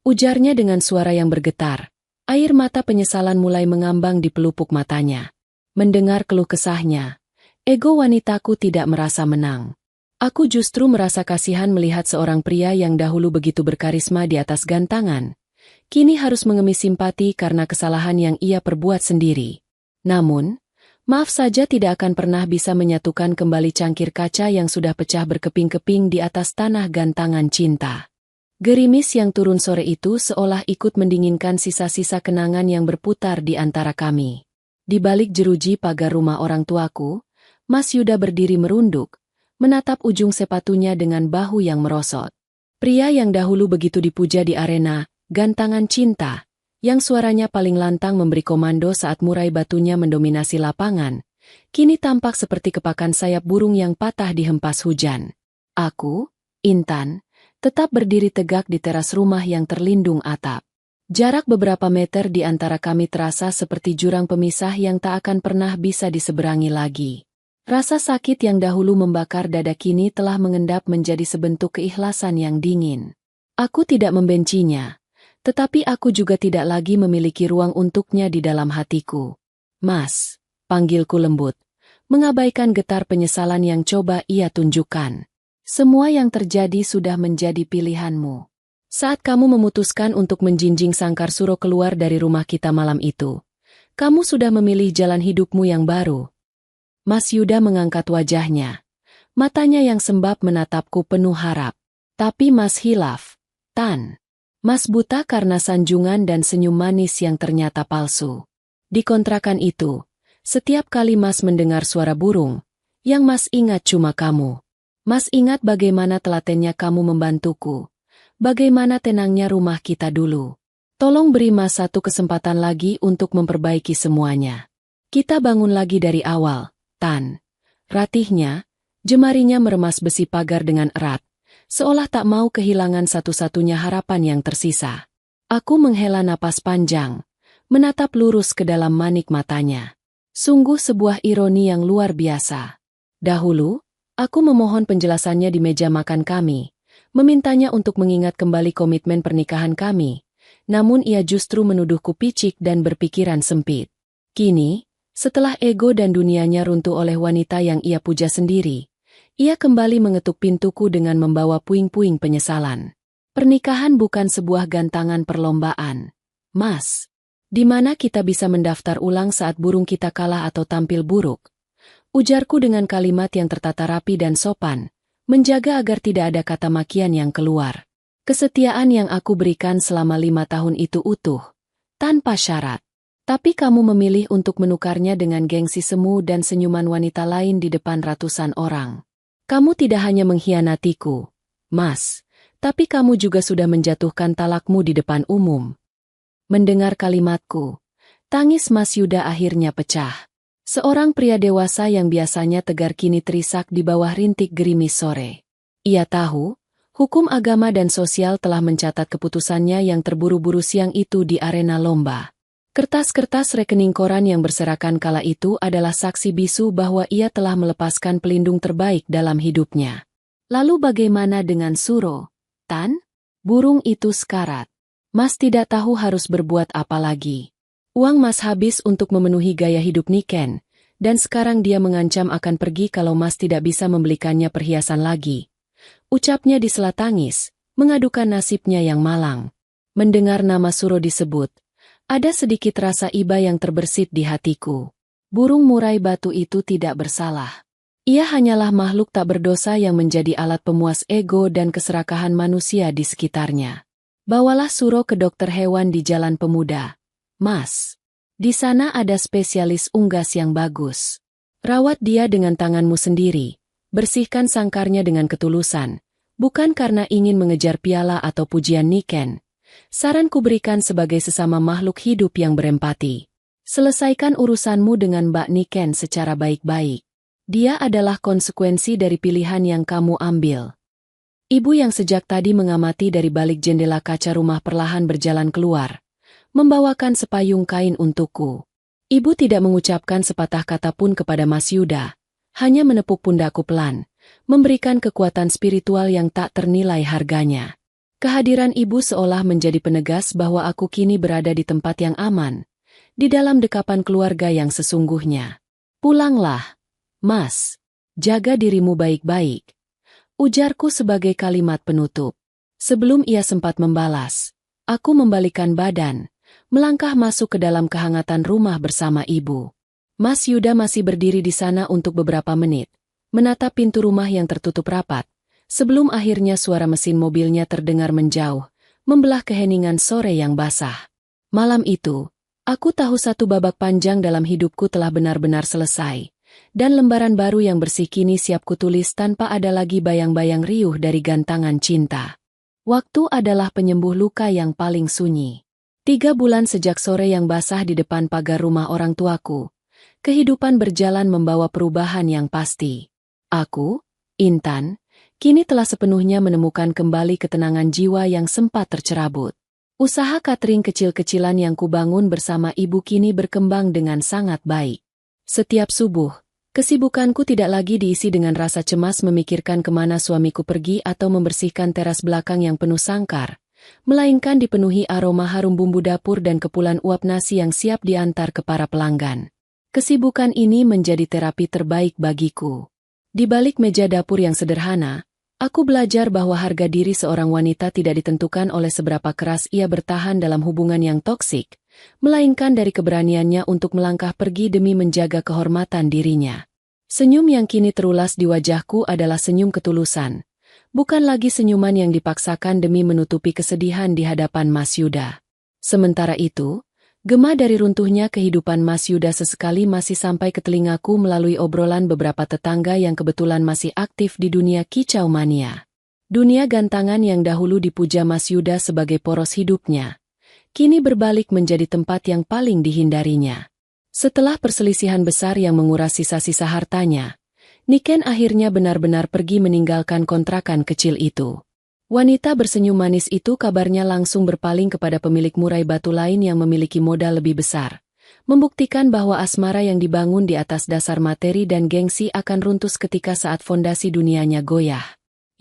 S1: Ujarnya dengan suara yang bergetar. Air mata penyesalan mulai mengambang di pelupuk matanya. Mendengar keluh kesahnya, ego wanitaku tidak merasa menang. Aku justru merasa kasihan melihat seorang pria yang dahulu begitu berkarisma di atas gantangan, kini harus mengemis simpati karena kesalahan yang ia perbuat sendiri. Namun, maaf saja tidak akan pernah bisa menyatukan kembali cangkir kaca yang sudah pecah berkeping-keping di atas tanah gantangan cinta. Gerimis yang turun sore itu seolah ikut mendinginkan sisa-sisa kenangan yang berputar di antara kami. Di balik jeruji pagar rumah orang tuaku, Mas Yuda berdiri merunduk, menatap ujung sepatunya dengan bahu yang merosot. Pria yang dahulu begitu dipuja di arena gantangan cinta, yang suaranya paling lantang memberi komando saat murai batunya mendominasi lapangan, kini tampak seperti kepakan sayap burung yang patah dihempas hujan. Aku, Intan, tetap berdiri tegak di teras rumah yang terlindung atap. Jarak beberapa meter di antara kami terasa seperti jurang pemisah yang tak akan pernah bisa diseberangi lagi. Rasa sakit yang dahulu membakar dada kini telah mengendap menjadi sebentuk keikhlasan yang dingin. Aku tidak membencinya, tetapi aku juga tidak lagi memiliki ruang untuknya di dalam hatiku. Mas, panggilku lembut, mengabaikan getar penyesalan yang coba ia tunjukkan. Semua yang terjadi sudah menjadi pilihanmu. Saat kamu memutuskan untuk menjinjing Sangkar Suro keluar dari rumah kita malam itu, kamu sudah memilih jalan hidupmu yang baru. Mas Yuda mengangkat wajahnya. Matanya yang sembab menatapku penuh harap. Tapi Mas hilaf, Tan. Mas buta karena sanjungan dan senyum manis yang ternyata palsu. Di kontrakan itu, setiap kali Mas mendengar suara burung, yang Mas ingat cuma kamu. Mas ingat bagaimana telatennya kamu membantuku. Bagaimana tenangnya rumah kita dulu. Tolong beri Mas satu kesempatan lagi untuk memperbaiki semuanya. Kita bangun lagi dari awal, Tan. Ratihnya, jemarinya meremas besi pagar dengan erat, seolah tak mau kehilangan satu-satunya harapan yang tersisa. Aku menghela napas panjang, menatap lurus ke dalam manik matanya. Sungguh sebuah ironi yang luar biasa. Dahulu, aku memohon penjelasannya di meja makan kami, memintanya untuk mengingat kembali komitmen pernikahan kami, namun ia justru menuduhku picik dan berpikiran sempit. Kini, setelah ego dan dunianya runtuh oleh wanita yang ia puja sendiri, ia kembali mengetuk pintuku dengan membawa puing-puing penyesalan. Pernikahan bukan sebuah gantangan perlombaan. Mas, di mana kita bisa mendaftar ulang saat burung kita kalah atau tampil buruk? Ujarku dengan kalimat yang tertata rapi dan sopan, menjaga agar tidak ada kata makian yang keluar. Kesetiaan yang aku berikan selama 5 tahun itu utuh, tanpa syarat. Tapi kamu memilih untuk menukarnya dengan gengsi semu dan senyuman wanita lain di depan ratusan orang. Kamu tidak hanya mengkhianatiku, Mas, tapi kamu juga sudah menjatuhkan talakmu di depan umum. Mendengar kalimatku, tangis Mas Yuda akhirnya pecah. Seorang pria dewasa yang biasanya tegar kini terisak di bawah rintik gerimis sore. Ia tahu, hukum agama dan sosial telah mencatat keputusannya yang terburu-buru siang itu di arena lomba. Kertas-kertas rekening koran yang berserakan kala itu adalah saksi bisu bahwa ia telah melepaskan pelindung terbaik dalam hidupnya. Lalu bagaimana dengan Suro? Tan? Burung itu sekarat. Mas tidak tahu harus berbuat apa lagi. Uang Mas habis untuk memenuhi gaya hidup Niken, Dan sekarang dia mengancam akan pergi kalau Mas tidak bisa membelikannya perhiasan lagi. Ucapnya di sela tangis, mengadukan nasibnya yang malang. Mendengar nama Suro disebut, ada sedikit rasa iba yang terbersit di hatiku. Burung murai batu itu tidak bersalah. Ia hanyalah makhluk tak berdosa yang menjadi alat pemuas ego dan keserakahan manusia di sekitarnya. Bawalah Suro ke dokter hewan di Jalan Pemuda. Mas, di sana ada spesialis unggas yang bagus. Rawat dia dengan tanganmu sendiri. Bersihkan sangkarnya dengan ketulusan. Bukan karena ingin mengejar piala atau pujian Niken. Saranku berikan sebagai sesama makhluk hidup yang berempati. Selesaikan urusanmu dengan Mbak Niken secara baik-baik. Dia adalah konsekuensi dari pilihan yang kamu ambil. Ibu yang sejak tadi mengamati dari balik jendela kaca rumah perlahan berjalan keluar, membawakan sepayung kain untukku. Ibu tidak mengucapkan sepatah kata pun kepada Mas Yuda, hanya menepuk pundakku pelan, memberikan kekuatan spiritual yang tak ternilai harganya. Kehadiran ibu seolah menjadi penegas bahwa aku kini berada di tempat yang aman, di dalam dekapan keluarga yang sesungguhnya. Pulanglah, Mas. Jaga dirimu baik-baik. Ujarku sebagai kalimat penutup. Sebelum ia sempat membalas, aku membalikkan badan, melangkah masuk ke dalam kehangatan rumah bersama ibu. Mas Yuda masih berdiri di sana untuk beberapa menit, menatap pintu rumah yang tertutup rapat, sebelum akhirnya suara mesin mobilnya terdengar menjauh, membelah keheningan sore yang basah. Malam itu, aku tahu satu babak panjang dalam hidupku telah benar-benar selesai. Dan lembaran baru yang bersih kini siap kutulis tanpa ada lagi bayang-bayang riuh dari gantangan cinta. Waktu adalah penyembuh luka yang paling sunyi. 3 bulan sejak sore yang basah di depan pagar rumah orang tuaku, kehidupan berjalan membawa perubahan yang pasti. Aku, Intan, kini telah sepenuhnya menemukan kembali ketenangan jiwa yang sempat tercerabut. Usaha catering kecil-kecilan yang kubangun bersama ibu kini berkembang dengan sangat baik. Setiap subuh, kesibukanku tidak lagi diisi dengan rasa cemas memikirkan kemana suamiku pergi atau membersihkan teras belakang yang penuh sangkar, melainkan dipenuhi aroma harum bumbu dapur dan kepulan uap nasi yang siap diantar ke para pelanggan. Kesibukan ini menjadi terapi terbaik bagiku. Di balik meja dapur yang sederhana, aku belajar bahwa harga diri seorang wanita tidak ditentukan oleh seberapa keras ia bertahan dalam hubungan yang toksik, melainkan dari keberaniannya untuk melangkah pergi demi menjaga kehormatan dirinya. Senyum yang kini terulas di wajahku adalah senyum ketulusan, bukan lagi senyuman yang dipaksakan demi menutupi kesedihan di hadapan Mas Yuda. Sementara itu, gema dari runtuhnya kehidupan Mas Yuda sesekali masih sampai ke telingaku melalui obrolan beberapa tetangga yang kebetulan masih aktif di dunia kicau mania. Dunia gantangan yang dahulu dipuja Mas Yuda sebagai poros hidupnya, kini berbalik menjadi tempat yang paling dihindarinya. Setelah perselisihan besar yang menguras sisa-sisa hartanya, Niken akhirnya benar-benar pergi meninggalkan kontrakan kecil itu. Wanita bersenyum manis itu kabarnya langsung berpaling kepada pemilik murai batu lain yang memiliki modal lebih besar, membuktikan bahwa asmara yang dibangun di atas dasar materi dan gengsi akan runtuh ketika saat fondasi dunianya goyah.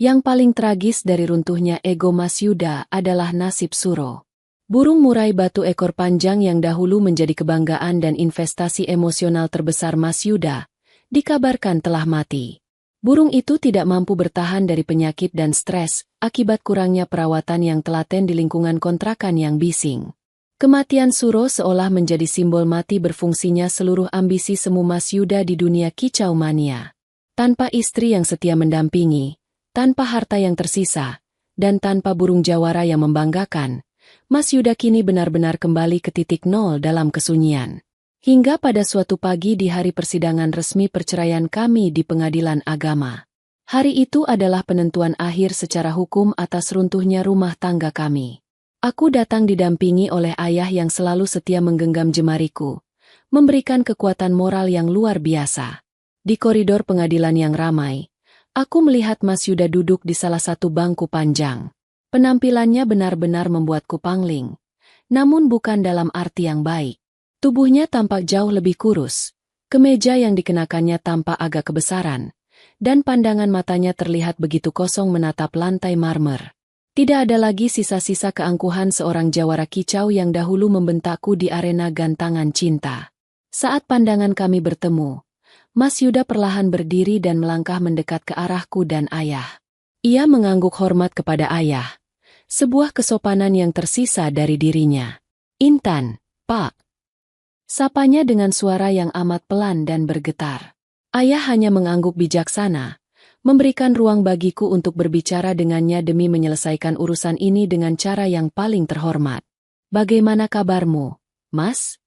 S1: Yang paling tragis dari runtuhnya ego Mas Yuda adalah nasib Suro. Burung murai batu ekor panjang yang dahulu menjadi kebanggaan dan investasi emosional terbesar Mas Yuda, dikabarkan telah mati. Burung itu tidak mampu bertahan dari penyakit dan stres, akibat kurangnya perawatan yang telaten di lingkungan kontrakan yang bising. Kematian Suro seolah menjadi simbol mati berfungsinya seluruh ambisi semu Mas Yuda di dunia kicau mania. Tanpa istri yang setia mendampingi, tanpa harta yang tersisa, dan tanpa burung jawara yang membanggakan, Mas Yuda kini benar-benar kembali ke titik nol dalam kesunyian. Hingga pada suatu pagi di hari persidangan resmi perceraian kami di pengadilan agama. Hari itu adalah penentuan akhir secara hukum atas runtuhnya rumah tangga kami. Aku datang didampingi oleh ayah yang selalu setia menggenggam jemariku, memberikan kekuatan moral yang luar biasa. Di koridor pengadilan yang ramai, aku melihat Mas Yuda duduk di salah satu bangku panjang. Penampilannya benar-benar membuatku pangling, namun bukan dalam arti yang baik. Tubuhnya tampak jauh lebih kurus, kemeja yang dikenakannya tampak agak kebesaran, dan pandangan matanya terlihat begitu kosong menatap lantai marmer. Tidak ada lagi sisa-sisa keangkuhan seorang jawara kicau yang dahulu membentakku di arena gantangan cinta. Saat pandangan kami bertemu, Mas Yuda perlahan berdiri dan melangkah mendekat ke arahku dan ayah. Ia mengangguk hormat kepada ayah. Sebuah kesopanan yang tersisa dari dirinya. Intan, Pak. Sapanya dengan suara yang amat pelan dan bergetar. Ayah hanya mengangguk bijaksana, memberikan ruang bagiku untuk berbicara dengannya demi menyelesaikan urusan ini dengan cara yang paling terhormat. Bagaimana kabarmu, Mas?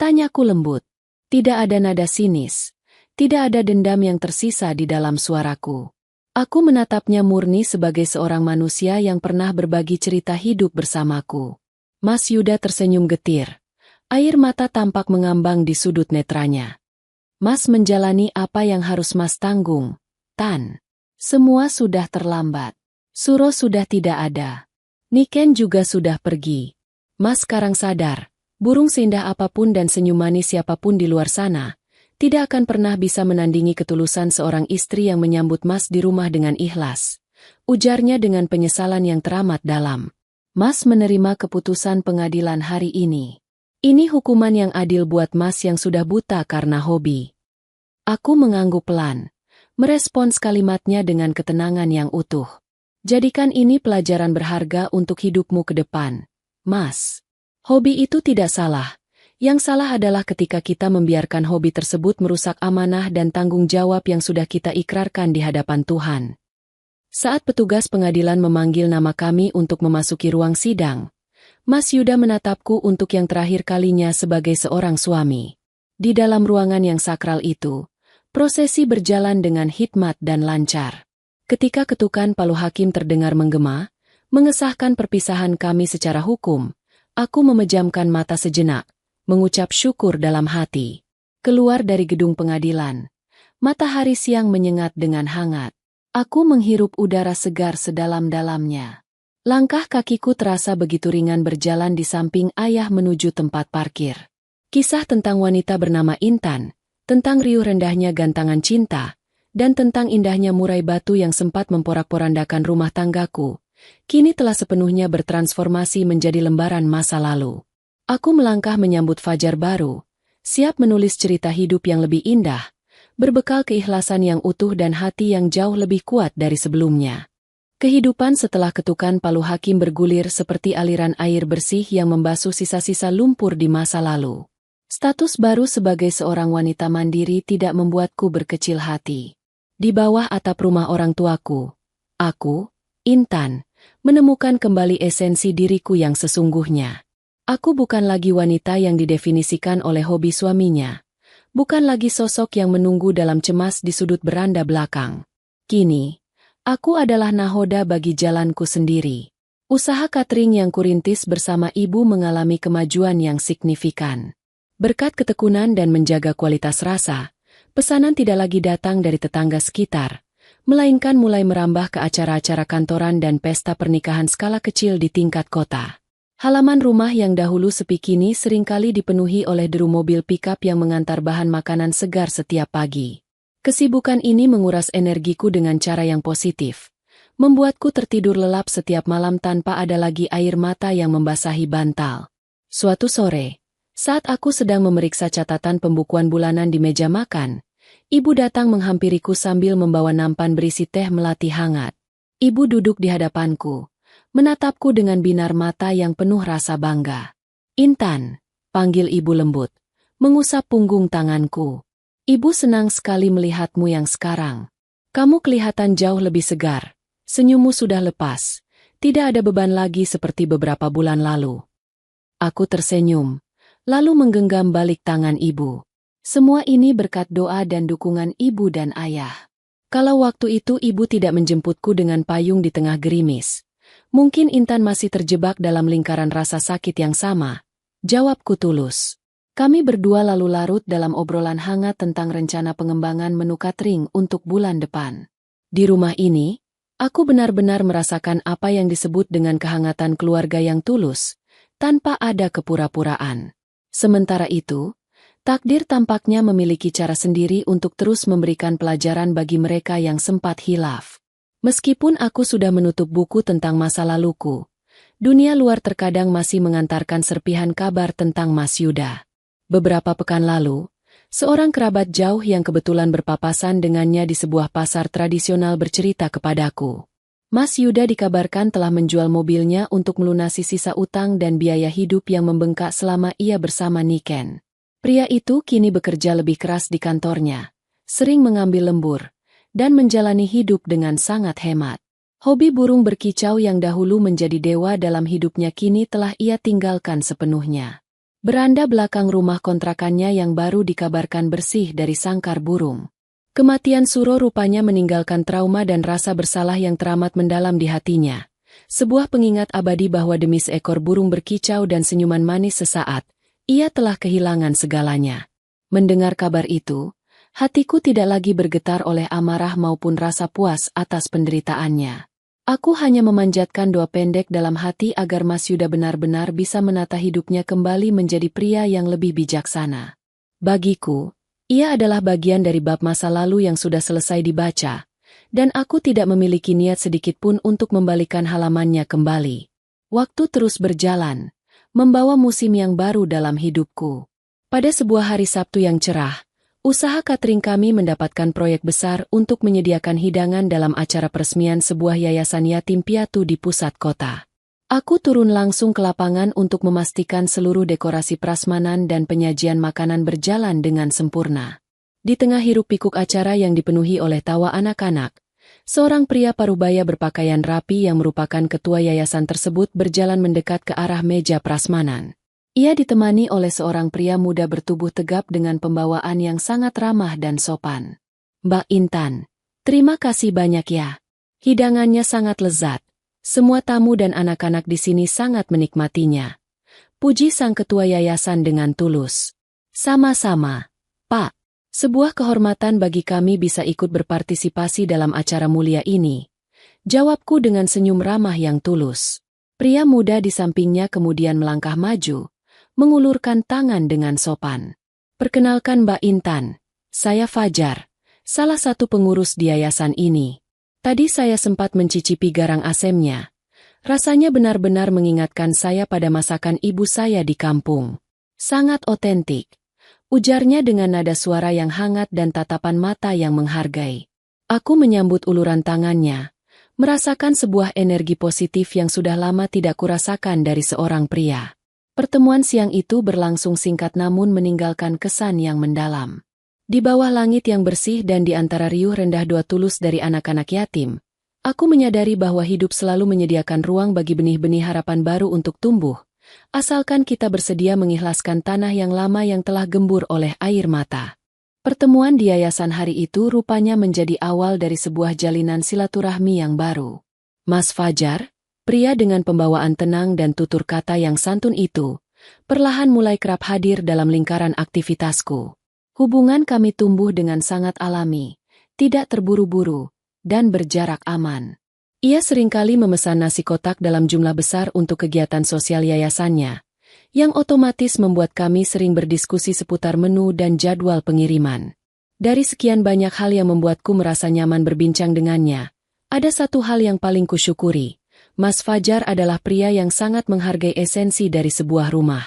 S1: Tanyaku lembut. Tidak ada nada sinis. Tidak ada dendam yang tersisa di dalam suaraku. Aku menatapnya murni sebagai seorang manusia yang pernah berbagi cerita hidup bersamaku. Mas Yuda tersenyum getir. Air mata tampak mengambang di sudut netranya. Mas menjalani apa yang harus Mas tanggung, Tan. Semua sudah terlambat. Suro sudah tidak ada. Niken juga sudah pergi. Mas sekarang sadar, burung seindah apapun dan senyum manis siapapun di luar sana, tidak akan pernah bisa menandingi ketulusan seorang istri yang menyambut Mas di rumah dengan ikhlas. Ujarnya dengan penyesalan yang teramat dalam. Mas menerima keputusan pengadilan hari ini. Ini hukuman yang adil buat Mas yang sudah buta karena hobi. Aku mengangguk pelan, merespons kalimatnya dengan ketenangan yang utuh. Jadikan ini pelajaran berharga untuk hidupmu ke depan, Mas. Hobi itu tidak salah. Yang salah adalah ketika kita membiarkan hobi tersebut merusak amanah dan tanggung jawab yang sudah kita ikrarkan di hadapan Tuhan. Saat petugas pengadilan memanggil nama kami untuk memasuki ruang sidang, Mas Yuda menatapku untuk yang terakhir kalinya sebagai seorang suami. Di dalam ruangan yang sakral itu, prosesi berjalan dengan hikmat dan lancar. Ketika ketukan palu hakim terdengar menggema, mengesahkan perpisahan kami secara hukum, aku memejamkan mata sejenak, mengucap syukur dalam hati. Keluar dari gedung pengadilan, matahari siang menyengat dengan hangat. Aku menghirup udara segar sedalam-dalamnya. Langkah kakiku terasa begitu ringan berjalan di samping ayah menuju tempat parkir. Kisah tentang wanita bernama Intan, tentang riuh rendahnya gantangan cinta, dan tentang indahnya murai batu yang sempat memporak-porandakan rumah tanggaku, kini telah sepenuhnya bertransformasi menjadi lembaran masa lalu. Aku melangkah menyambut fajar baru, siap menulis cerita hidup yang lebih indah, berbekal keikhlasan yang utuh dan hati yang jauh lebih kuat dari sebelumnya. Kehidupan setelah ketukan palu hakim bergulir seperti aliran air bersih yang membasuh sisa-sisa lumpur di masa lalu. Status baru sebagai seorang wanita mandiri tidak membuatku berkecil hati. Di bawah atap rumah orang tuaku, aku, Intan, menemukan kembali esensi diriku yang sesungguhnya. Aku bukan lagi wanita yang didefinisikan oleh hobi suaminya. Bukan lagi sosok yang menunggu dalam cemas di sudut beranda belakang. Kini, aku adalah nahoda bagi jalanku sendiri. Usaha catering yang kurintis bersama ibu mengalami kemajuan yang signifikan. Berkat ketekunan dan menjaga kualitas rasa, pesanan tidak lagi datang dari tetangga sekitar, melainkan mulai merambah ke acara-acara kantoran dan pesta pernikahan skala kecil di tingkat kota. Halaman rumah yang dahulu sepi kini seringkali dipenuhi oleh deru mobil pikap yang mengantar bahan makanan segar setiap pagi. Kesibukan ini menguras energiku dengan cara yang positif, membuatku tertidur lelap setiap malam tanpa ada lagi air mata yang membasahi bantal. Suatu sore, saat aku sedang memeriksa catatan pembukuan bulanan di meja makan, ibu datang menghampiriku sambil membawa nampan berisi teh melati hangat. Ibu duduk di hadapanku, menatapku dengan binar mata yang penuh rasa bangga. Intan, panggil ibu lembut, mengusap punggung tanganku. Ibu senang sekali melihatmu yang sekarang. Kamu kelihatan jauh lebih segar, senyummu sudah lepas, tidak ada beban lagi seperti beberapa bulan lalu. Aku tersenyum, lalu menggenggam balik tangan ibu. Semua ini berkat doa dan dukungan ibu dan ayah. Kalau waktu itu ibu tidak menjemputku dengan payung di tengah gerimis, mungkin Intan masih terjebak dalam lingkaran rasa sakit yang sama. Jawabku tulus. Kami berdua lalu larut dalam obrolan hangat tentang rencana pengembangan menu catering untuk bulan depan. Di rumah ini, aku benar-benar merasakan apa yang disebut dengan kehangatan keluarga yang tulus, tanpa ada kepura-puraan. Sementara itu, takdir tampaknya memiliki cara sendiri untuk terus memberikan pelajaran bagi mereka yang sempat hilaf. Meskipun aku sudah menutup buku tentang masa laluku, dunia luar terkadang masih mengantarkan serpihan kabar tentang Mas Yuda. Beberapa pekan lalu, Seorang kerabat jauh yang kebetulan berpapasan dengannya di sebuah pasar tradisional bercerita kepadaku. Mas Yuda dikabarkan telah menjual mobilnya untuk melunasi sisa utang dan biaya hidup yang membengkak selama ia bersama Niken. Pria itu kini bekerja lebih keras di kantornya, sering mengambil lembur, dan menjalani hidup dengan sangat hemat. Hobi burung berkicau yang dahulu menjadi dewa dalam hidupnya kini telah ia tinggalkan sepenuhnya. Beranda belakang rumah kontrakannya yang baru dikabarkan bersih dari sangkar burung. Kematian Suro rupanya meninggalkan trauma dan rasa bersalah yang teramat mendalam di hatinya. Sebuah pengingat abadi bahwa demi seekor burung berkicau dan senyuman manis sesaat, ia telah kehilangan segalanya. Mendengar kabar itu, hatiku tidak lagi bergetar oleh amarah maupun rasa puas atas penderitaannya. Aku hanya memanjatkan doa pendek dalam hati agar Mas Yuda benar-benar bisa menata hidupnya kembali menjadi pria yang lebih bijaksana. Bagiku, ia adalah bagian dari bab masa lalu yang sudah selesai dibaca, dan aku tidak memiliki niat sedikitpun untuk membalikan halamannya kembali. Waktu terus berjalan, membawa musim yang baru dalam hidupku. Pada sebuah hari Sabtu yang cerah, usaha catering kami mendapatkan proyek besar untuk menyediakan hidangan dalam acara peresmian sebuah yayasan yatim piatu di pusat kota. Aku turun langsung ke lapangan untuk memastikan seluruh dekorasi prasmanan dan penyajian makanan berjalan dengan sempurna. Di tengah hiruk-pikuk acara yang dipenuhi oleh tawa anak-anak, seorang pria parubaya berpakaian rapi yang merupakan ketua yayasan tersebut berjalan mendekat ke arah meja prasmanan. Ia ditemani oleh seorang pria muda bertubuh tegap dengan pembawaan yang sangat ramah dan sopan. "Mbak Intan, terima kasih banyak ya. Hidangannya sangat lezat. Semua tamu dan anak-anak di sini sangat menikmatinya," puji sang ketua yayasan dengan tulus. "Sama-sama, Pak. Sebuah kehormatan bagi kami bisa ikut berpartisipasi dalam acara mulia ini," jawabku dengan senyum ramah yang tulus. Pria muda di sampingnya kemudian melangkah maju, mengulurkan tangan dengan sopan. "Perkenalkan Mbak Intan, saya Fajar, salah satu pengurus di yayasan ini. Tadi saya sempat mencicipi garang asemnya. Rasanya benar-benar mengingatkan saya pada masakan ibu saya di kampung. Sangat otentik," ujarnya dengan nada suara yang hangat dan tatapan mata yang menghargai. Aku menyambut uluran tangannya, merasakan sebuah energi positif yang sudah lama tidak kurasakan dari seorang pria. Pertemuan siang itu berlangsung singkat namun meninggalkan kesan yang mendalam. Di bawah langit yang bersih dan di antara riuh rendah doa tulus dari anak-anak yatim, aku menyadari bahwa hidup selalu menyediakan ruang bagi benih-benih harapan baru untuk tumbuh, asalkan kita bersedia mengikhlaskan tanah yang lama yang telah gembur oleh air mata. Pertemuan di yayasan hari itu rupanya menjadi awal dari sebuah jalinan silaturahmi yang baru. Mas Fajar, pria dengan pembawaan tenang dan tutur kata yang santun itu, perlahan mulai kerap hadir dalam lingkaran aktivitasku. Hubungan kami tumbuh dengan sangat alami, tidak terburu-buru, dan berjarak aman. Ia seringkali memesan nasi kotak dalam jumlah besar untuk kegiatan sosial yayasannya, yang otomatis membuat kami sering berdiskusi seputar menu dan jadwal pengiriman. Dari sekian banyak hal yang membuatku merasa nyaman berbincang dengannya, ada satu hal yang paling kusyukuri. Mas Fajar adalah pria yang sangat menghargai esensi dari sebuah rumah.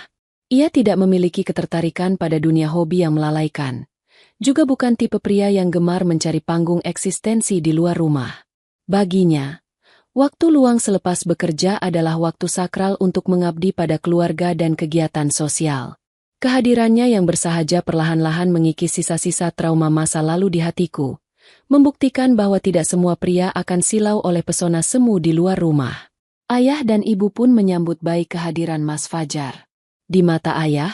S1: Ia tidak memiliki ketertarikan pada dunia hobi yang melalaikan. Juga bukan tipe pria yang gemar mencari panggung eksistensi di luar rumah. Baginya, waktu luang selepas bekerja adalah waktu sakral untuk mengabdi pada keluarga dan kegiatan sosial. Kehadirannya yang bersahaja perlahan-lahan mengikis sisa-sisa trauma masa lalu di hatiku, membuktikan bahwa tidak semua pria akan silau oleh pesona semu di luar rumah. Ayah dan ibu pun menyambut baik kehadiran Mas Fajar. Di mata ayah,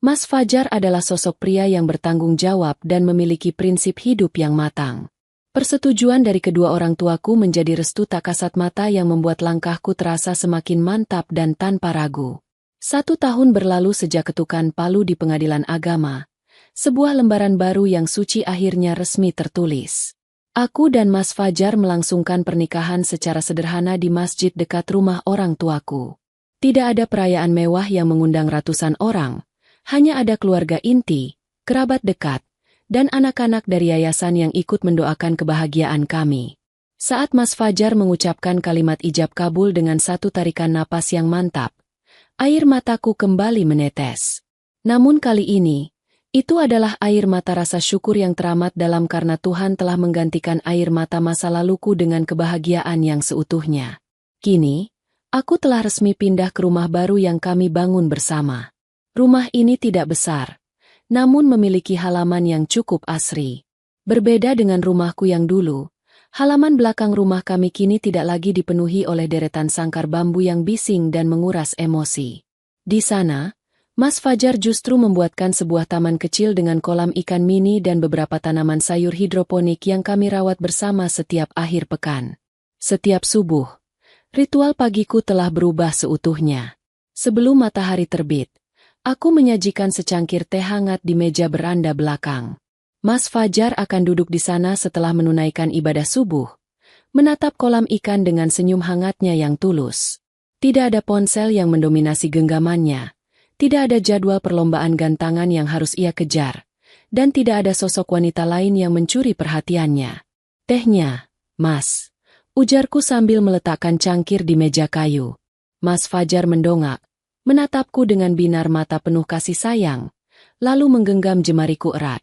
S1: Mas Fajar adalah sosok pria yang bertanggung jawab dan memiliki prinsip hidup yang matang. Persetujuan dari kedua orang tuaku menjadi restu tak kasat mata yang membuat langkahku terasa semakin mantap dan tanpa ragu. 1 tahun berlalu sejak ketukan palu di pengadilan agama. Sebuah lembaran baru yang suci akhirnya resmi tertulis. Aku dan Mas Fajar melangsungkan pernikahan secara sederhana di masjid dekat rumah orang tuaku. Tidak ada perayaan mewah yang mengundang ratusan orang, hanya ada keluarga inti, kerabat dekat, dan anak-anak dari yayasan yang ikut mendoakan kebahagiaan kami. Saat Mas Fajar mengucapkan kalimat ijab kabul dengan satu tarikan napas yang mantap, air mataku kembali menetes. Namun kali ini, Itu adalah air mata rasa syukur yang teramat dalam karena Tuhan telah menggantikan air mata masa laluku dengan kebahagiaan yang seutuhnya. Kini, aku telah resmi pindah ke rumah baru yang kami bangun bersama. Rumah ini tidak besar, namun memiliki halaman yang cukup asri. Berbeda dengan rumahku yang dulu, halaman belakang rumah kami kini tidak lagi dipenuhi oleh deretan sangkar bambu yang bising dan menguras emosi. Di sana, Mas Fajar justru membuatkan sebuah taman kecil dengan kolam ikan mini dan beberapa tanaman sayur hidroponik yang kami rawat bersama setiap akhir pekan. Setiap subuh, ritual pagiku telah berubah seutuhnya. Sebelum matahari terbit, aku menyajikan secangkir teh hangat di meja beranda belakang. Mas Fajar akan duduk di sana setelah menunaikan ibadah subuh, menatap kolam ikan dengan senyum hangatnya yang tulus. Tidak ada ponsel yang mendominasi genggamannya. Tidak ada jadwal perlombaan gantangan yang harus ia kejar, dan tidak ada sosok wanita lain yang mencuri perhatiannya. Tehnya, Mas, ujarku sambil meletakkan cangkir di meja kayu. Mas Fajar mendongak, menatapku dengan binar mata penuh kasih sayang, lalu menggenggam jemariku erat.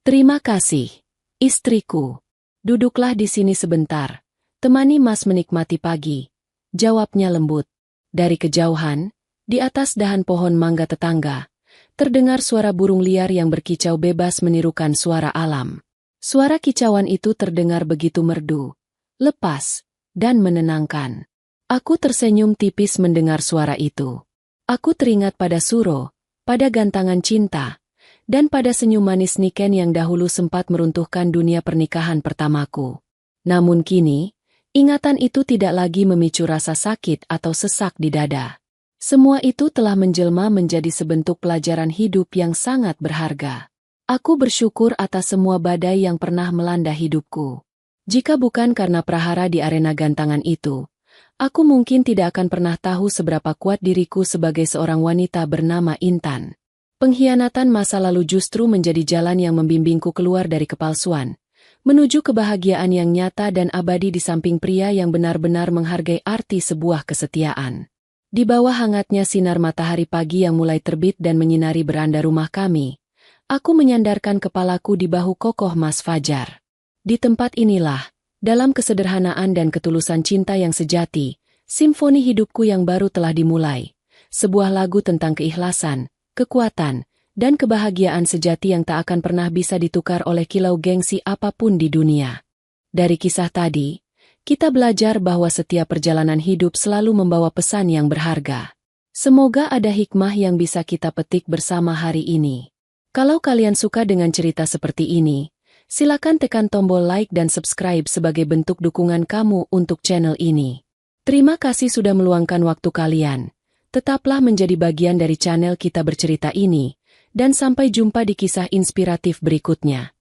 S1: Terima kasih, istriku. Duduklah di sini sebentar, temani Mas menikmati pagi, jawabnya lembut. Dari kejauhan, di atas dahan pohon mangga tetangga, terdengar suara burung liar yang berkicau bebas menirukan suara alam. Suara kicauan itu terdengar begitu merdu, lepas, dan menenangkan. Aku tersenyum tipis mendengar suara itu. Aku teringat pada Suro, pada gantangan cinta, dan pada senyum manis Niken yang dahulu sempat meruntuhkan dunia pernikahan pertamaku. Namun kini, ingatan itu tidak lagi memicu rasa sakit atau sesak di dada. Semua itu telah menjelma menjadi sebentuk pelajaran hidup yang sangat berharga. Aku bersyukur atas semua badai yang pernah melanda hidupku. Jika bukan karena prahara di arena gantangan itu, aku mungkin tidak akan pernah tahu seberapa kuat diriku sebagai seorang wanita bernama Intan. Pengkhianatan masa lalu justru menjadi jalan yang membimbingku keluar dari kepalsuan, menuju kebahagiaan yang nyata dan abadi di samping pria yang benar-benar menghargai arti sebuah kesetiaan. Di bawah hangatnya sinar matahari pagi yang mulai terbit dan menyinari beranda rumah kami, aku menyandarkan kepalaku di bahu kokoh Mas Fajar. Di tempat inilah, dalam kesederhanaan dan ketulusan cinta yang sejati, simfoni hidupku yang baru telah dimulai. Sebuah lagu tentang keikhlasan, kekuatan, dan kebahagiaan sejati yang tak akan pernah bisa ditukar oleh kilau gengsi apapun di dunia. Dari kisah tadi, kita belajar bahwa setiap perjalanan hidup selalu membawa pesan yang berharga. Semoga ada hikmah yang bisa kita petik bersama hari ini. Kalau kalian suka dengan cerita seperti ini, silakan tekan tombol like dan subscribe sebagai bentuk dukungan kamu untuk channel ini. Terima kasih sudah meluangkan waktu kalian. Tetaplah menjadi bagian dari channel Kita Bercerita ini, dan sampai jumpa di kisah inspiratif berikutnya.